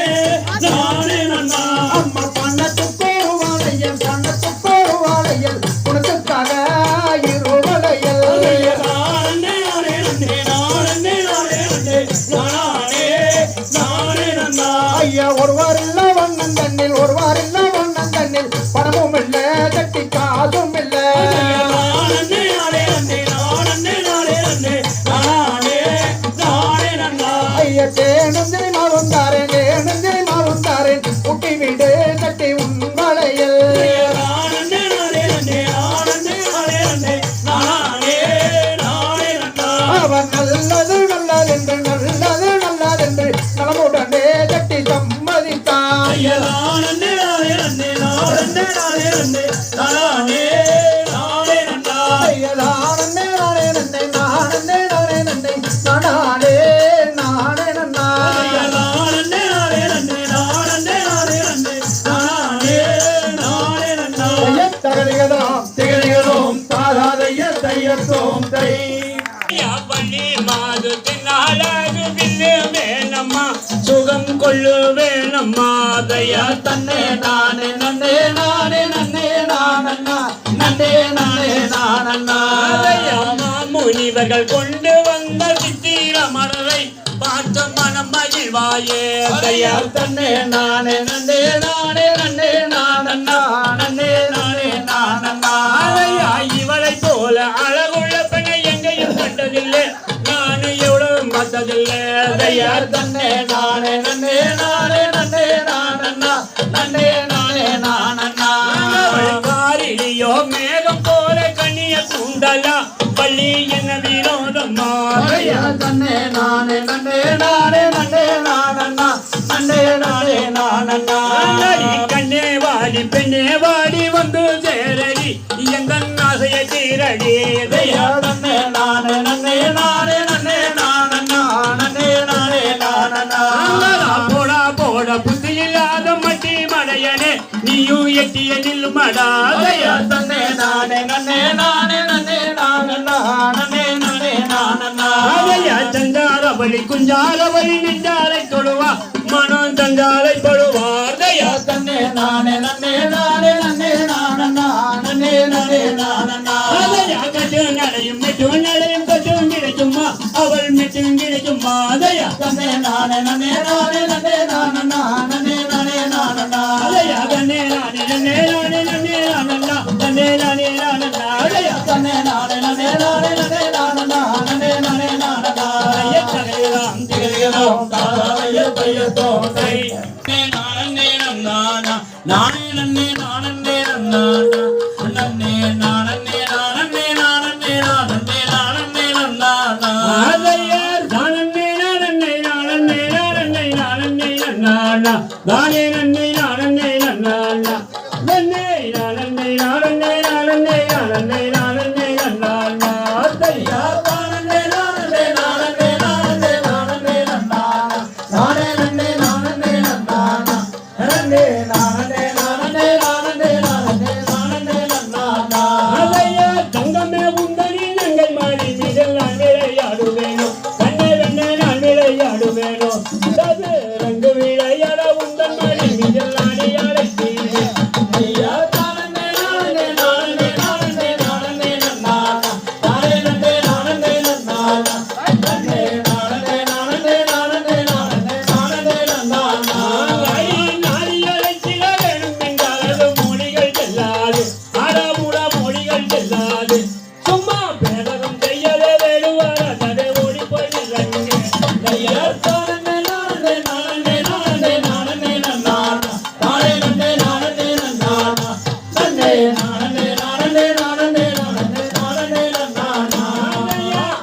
நானே நன்னா அம்மா பண்ணத்து பேருவாளையல் பண்ணத்து பேருவாளையல் உனக்குக்காக இருவளையல் ஐயர் நானே நானே நன்னே நானே நானே நன்னே நானே நானே நன்னா ஐயா ஒருவார் இல்ல வண்ணன் தண்ணில் ஒருவார் இல்ல வண்ணன் தண்ணில் பணமும் இல்ல கட்டி காசும் இல்ல நானே நானே நன்னே நானே நானே நன்னே நானே நானே நன்னா ஐயா தேனந்திரி மாறுந்தாரேன் தேனந்திரி மாறுந்தாரேன் குட்டி வீடு கட்டி உன் வளையல் நானே நானே நன்னே நானே நானே நன்னே நானே நானே நன்னா அவன் நல்லது நல்லதென்று நல்லது நல்லதென்று நலமுடனே கட்டி சம்மதித்தான் ஐயர் நானே நானே நன்னே நானே நானே நன்னே நானே நானே நன்னா ஐயா நானே நானே நன்னை நானே நானே நன்னை நானே நானே நன்னா ஐயர் நானே நானே நன்னே நானே நானே நன்னே நானே நானே நன்னா தகதிகதாம் திகழ்கிறோம் தாராதைய தையத்தோம் தை பள்ளி மாது தின்னாலகு வில்லு வேணம்மா சுகம் கொள்ளு வேணம்மா தயா தன்னே நானே நன்னே நானே நன்னே நானண்ணா நன்னே நானே நானண்ணா முனிவர்கள் கொண்டு வந்த சித்திர மலரை பார்த்த மனம் மகிழ்வாயே தயா தன்னே நானே நன்னே நானே நன்னே நானண்ணா நன்னே நானே நானண்ணா இவளை போல அழகுள்ள பெண்ணை எங்கேயும் கண்டதில்லை நான் எவ்வளவு பார்த்ததில்லை தயா தன்னே நானே நன்னே நானே நன்னே நானண்ணா நன்னே நானே நானண்ணா காரிடியோ மேகம் போல கண்ணிய கூண்டலா பள்ளி என்ன வினோதம்மா தன்னே நானே நன்னே நானே நன்னே நானண்ணா நன்னே நானே நானண்ணா கண்ணே வாடி பெண்ணே வாடி வந்து சேரடி எங்கள் ஆசையை தீரடி தயா தன்னே நானே நன்னே நானே நன்னே நானண்ணா நன்னே நானே நானண்ணா போடா போட புத்தி இல்லாத மட்டி மடையனே நீயும் எட்டிய நில்லுமடா தயா தன்னே நானே நன்னே நானே நன்னே நானண்ணா நன்னே நானே நானண்ணா தஞ்சாரவழி குஞ்சாரவழி நெஞ்சாலை தொடுவா மனம் தஞ்சாலை படுவார் தயா தன்னே நானே நன்னே நானே நன்னே நானண்ணா நன்னே நானே நானண்ணா கட்டு நடையும் நடையும் கட்டும் கட்டிலும் கிடைக்கும் மாதையா தன்னே நானே நன்னே நானே நன்னே நானே நானே நானே நானே அதையா தன்னே நானே நன்னே நானே நன்னே நானண்ணா தன்னே நானே நானண்ணா அதையா தன்னே நானே நன்னே நானே நன்னே நானே நானே நானே நானே ஐய தகையலாம் திகழ்கிறோம் காலைய பையத்தோம் சை நானே நானா நானே நன்னே நானே நானா நன்னே நானே நானே நானே நானே நானே நானா அதையார் தானே நானே நானே நானே நானே நானா தானே நன்னே நானே நானா நன்னே நானே நானே நானே நானே நானே நானா அதையா நானே நானே நானே நானே நானே நானா நானே நன்னே நானே நானா நன்னே நானே நானே நானே நானே நானே நானா அதையா தங்கமே உந்தனி நங்கை மாறி மிதல் நான் விளையாடுவேனோ கண்ணே வெண்ணே நான் விளையாடுவேனோ தது ரங்கு விளையாட உந்தன் மாறி மிதல் நானே அழைத்தீரே ஐயா நானே நானே நானே நானே நானே நானா நானே நன்னே நானே நானா நன்னே நானே நானே நானே நானே நானே நானா நாரிகளை சில வேணும் என்றால் அது மொழிகள் செல்லாது அறமுட மொழிகள் செல்லாது சும்மா பேரகம் செய்யவே வேடுவார் அதனை ஓடி போயிடுறாங்க ஐயா நானே நானே நானே நானே நானே நானா நானே நன்னே நானே நானா நன்னே நானே நானே நானே நானே நானே நானா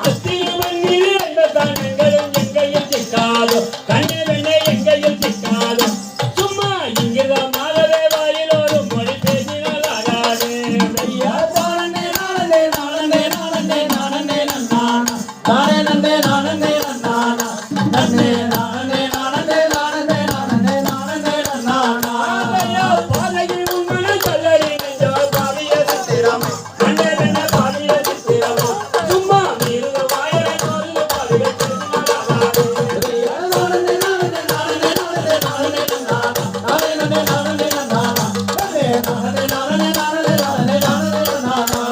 அஸ்திரமண்ணில் அந்த தானங்களும் எங்கையில் சிக்காதோ கண்ணே வெண்ணே எங்கையில் சிக்காதோ சும்மா இங்கிருந்த மாதவே வாயிலோடு மொழி பேசினால் ஆகாது ஐயா நானே நானே நானே நானே நானே நானா நானே நன்னே நானே நானா நன்னே நானே நானே நானே நானே நானே நானா ஐயா பாதையில் உண்மனை சொல்லறி நெஞ்சோ பாவிய சித்திரமா கண்ணே வெண்ணே பாவிய சித்திரமா சும்மா நீருங்க வாயை சொல்லு பாவிய பேசினால் ஆகாது நானே நானே நானே நானே நானே நானா நானே நன்னே நானே நானா நன்னே நானே நானே நானே நானே நானே நானா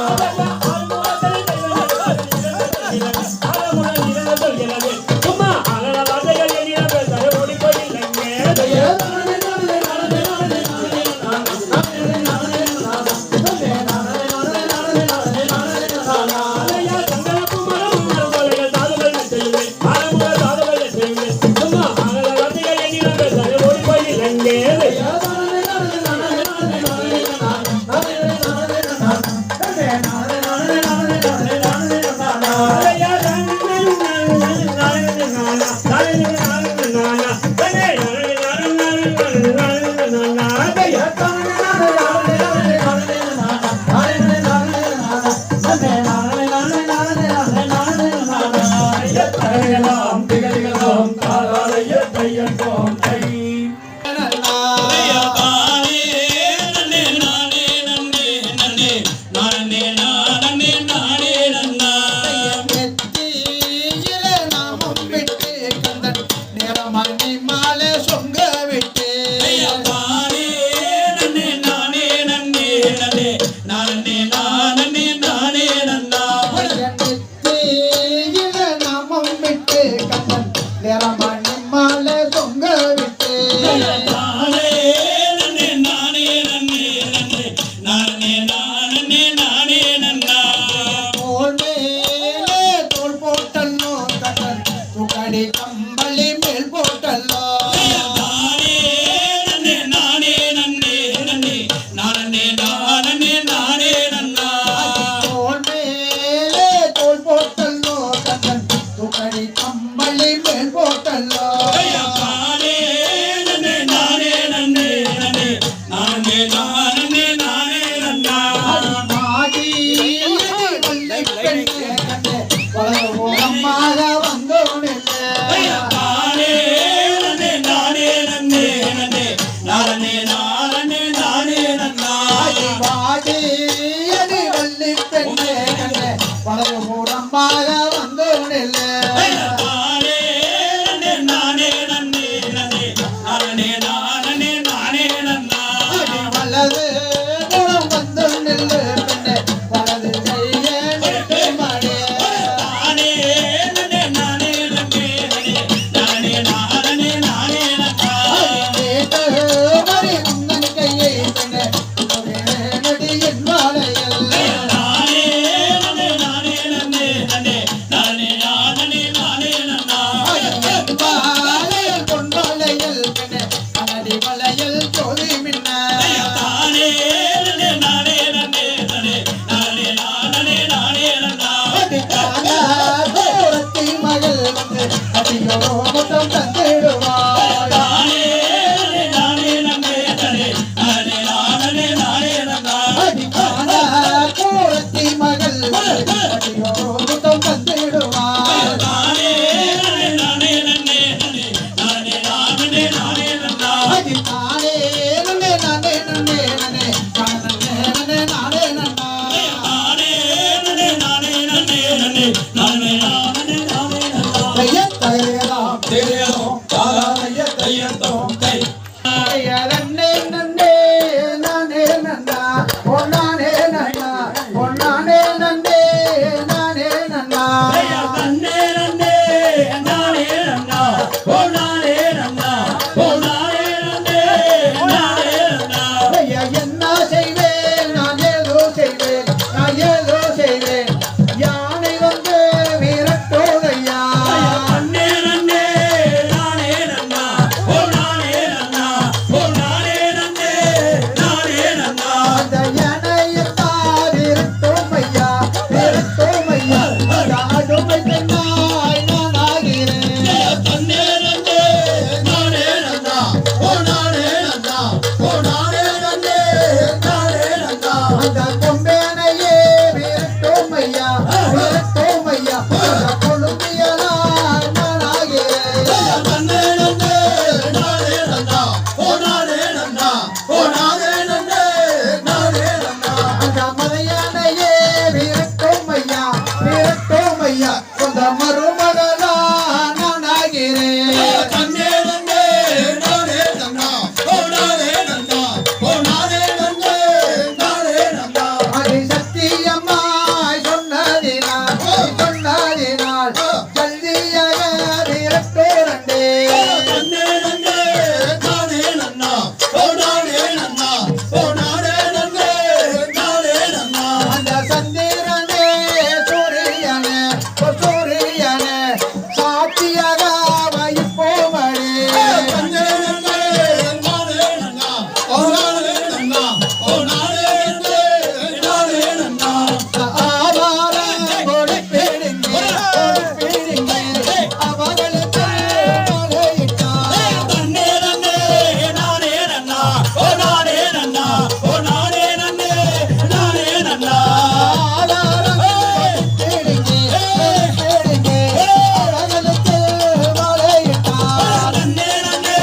சும்மா அகல வார்த்தைகள் எண்ணின பேச ஓடி போயில்லைங்க ஐயா நானே நானே நானே நானே நானே நானா நானே நானே நானா நன்னே நானே நானே நானே நானே நானா ஐயா தங்களுக்கு மரம் கொலைகள் சாதுகள் செய்யுமே மரமுக சாதுகள் செய்யுமே சும்மா அகல வார்த்தைகள் எண்ணின பேச ஓடி போயில்லைங்க ஐயா நானே நானே நானே நானே நானே நானா நானே நானே நானா நன்னே நானே நானே நானே நானே நானே நானா ஐயா நானே நானே நானே நானே நானே நானே நானே நானே நானே நானே நானே நன்னா அது நானே நன்னே நானே நன்னே நன்னே நானே நன்னே நானே நன்னா நானே நன்னே நானே நன்னே நன்னே நானே நானே நானே நன்னா தைய தையலாம் தேரோ தாராய தையத்தோ கை தைய நன்னே நன்னே நானே நன்னா ஓ நானே நன்னா ஓ நானே நன்னே நானே நன்னா நன்னே நன்னே நானே நன்னா ஓ நானே நன்னா ஓ நானே நன்னே நானே நன்னா ஐயா என்ன செய்வேன் நான் ஏதோ செய்வேன் நான் ஏதோ செய்வேன் யானை வந்து விரட்டோதையா நன்னே நன்னே நானே நன்னா ஓ நானே நன்னா ஓ நானே நன்னே நானே நன்னா அந்த யானையத்தான் விரட்டும் ஐயா விரட்டும் ஐயா அந்த அடுமை பெண்ணாய் நான் ஆகிறேன் தன்னே நன்னே நானே நன்னா ஓ நானே நன்னா ஓ நானே நன்னே நானே நன்னா அந்த கொம்பேனையே விரட்டும் ஐயா விரட்டும் ஐயா அந்த கொழும்பியலாய் நான் ஆகிறேன் தன்னே நன்னே நானே நன்னா ஓ நானே நன்னா ஓ நானே நன்னே நானே நன்னா அந்த மலையானையே விரட்டும் ஐயா விரட்டும் ஐயா அந்த மருமகளா நான் ஆகிறேன் தன்னே நன்னே நானே நன்னா ஓ நானே நன்னா ஓ நானே நன்னே நானே நன்னா அது சத்தியமாய் சொன்னதினால் சொன்னதினால் ஜல்தியாக விரட்டோரண்டே தன்னே நன்னே நானே நன்னா ஓ நானே நன்னா ஓ நானே நன்னே நானே நன்னா அந்த சந்திரனே சூரியனே சூரியனே சாட்சியாக வைப்போமடே தன்னே நன்னே நானே நன்னா ஓ நானே நன்னா ஓ நானே நன்னே நானே நன்னா ஆவாரம் கொடுப்பிடுங்க அவர்களுக்கு மலையிட்டார் தன்னே நன்னே நானே நன்னா ஓ நானே நன்னா ஓ நானே நன்னே நானே நன்னா ஆதாரம் கொடுப்பிடுங்க அவர்களுக்கு மலையிட்டார் தன்னே நன்னே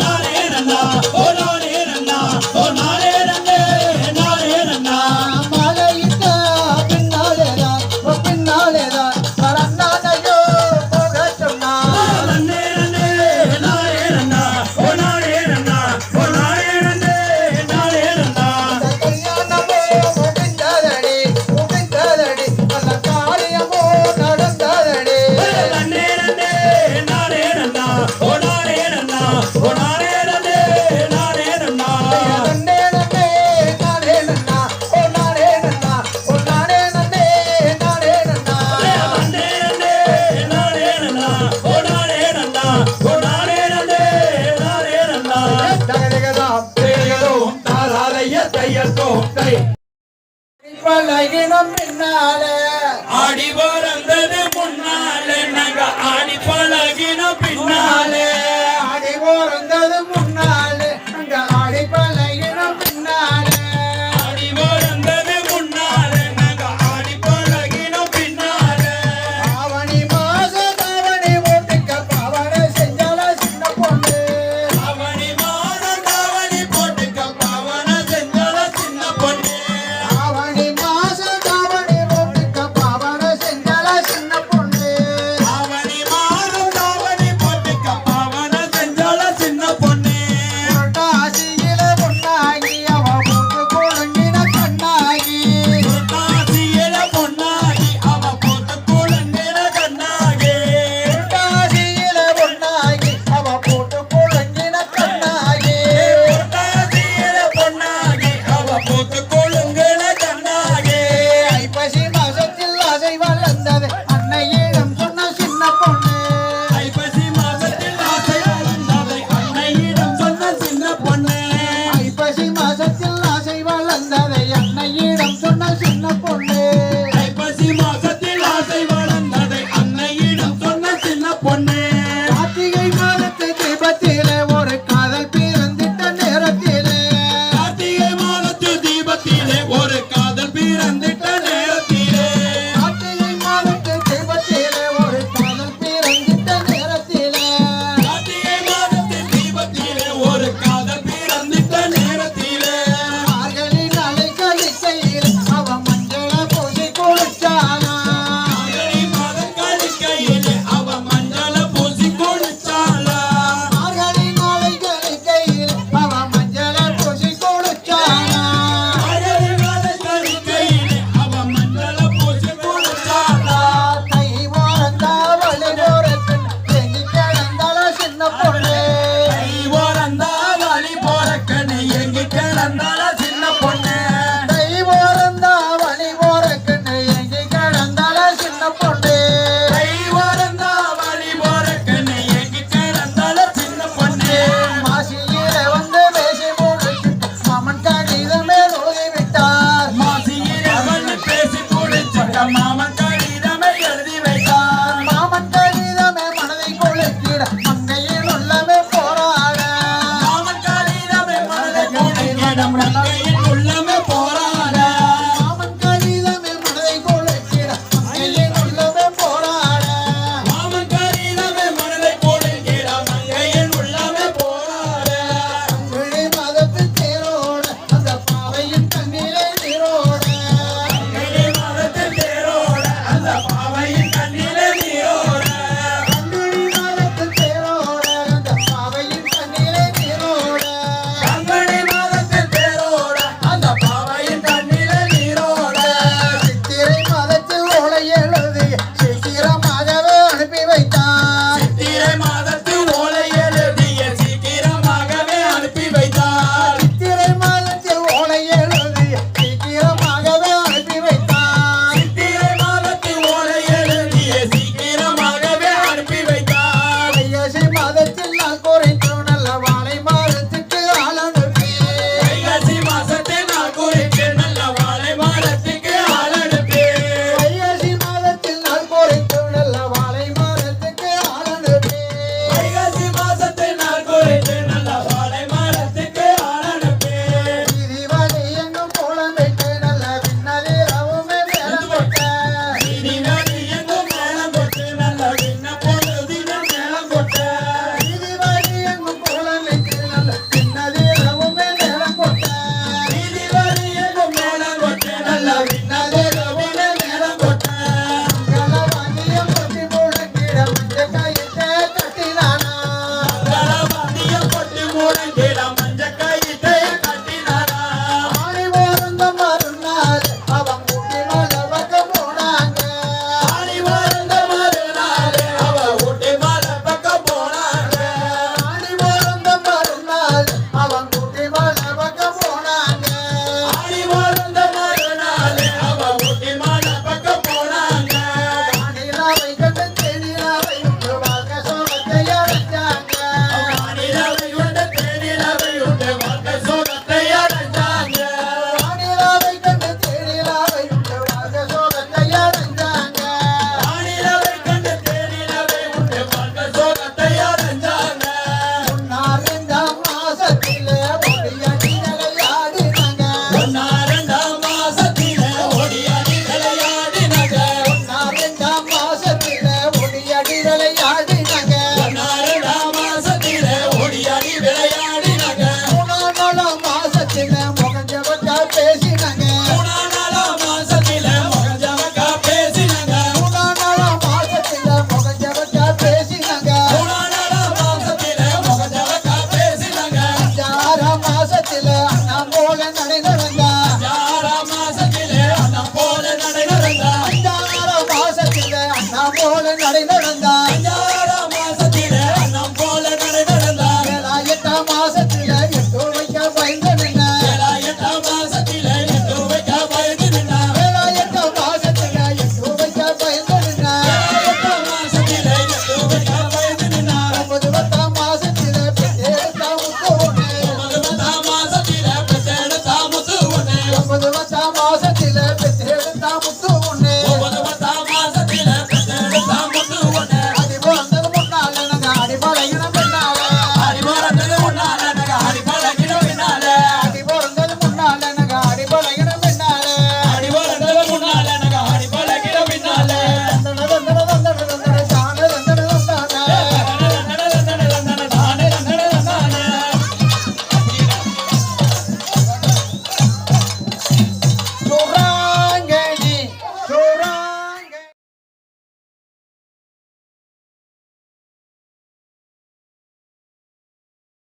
நானே நன்னா ஓ நானே நன்னா ஓ நானே நன்னே நானே நன்னா மலையிட்ட பின்னாலேதான் பின்னாலேதான் பரந்தானையோ போக சொன்னார் தன்னே நன்னே நானே நன்னா ஓ நானே நன்னா ஓ நானே நன்னே நானே நன்னா கல்யாணமோ முடிந்ததடி முடிந்ததடி அந்த காரியமோ நடந்ததடி தன்னே நன்னே நானே நன்னா ஓ நானே நன்னா ஓ நானே நன்னே நானே நன்னா நன்னே நன்னே நானே நன்னா ஓ நானே நன்னா ஓ நானே நன்னே நானே நன்னா தன்னே நன்னே நானே நன்னா ஓ நானே நன்னா ஓ நானே நன்னே நானே நன்னா தகதகதாம் தேயதோம் தாராலய தையத்தோம் தை பழகினம் பின்னாலே ஆடி பறந்தது முன்னாலே நாங்க ஆடி பழகின பின்னாலே ஆடி போறந்தது முன்னாலே அங்க ஆடி பழகினம் பின்னாலே ஆடி பறந்தது முன்னாலே நாங்க ஆடி பழகின பின்னாலே ஆவணி மாச தாவணி ஓட்டுக்க பாவனை செஞ்சால சின்ன பொண்ணு அவனி மாதம் தாவணி போட்டுக்க பாவன செஞ்சல சின்ன பொண்ணு ஆவணி மாச தாவணி ஓட்டுக்க பாவனை செஞ்சால சின்ன பொண்ணு டம்டா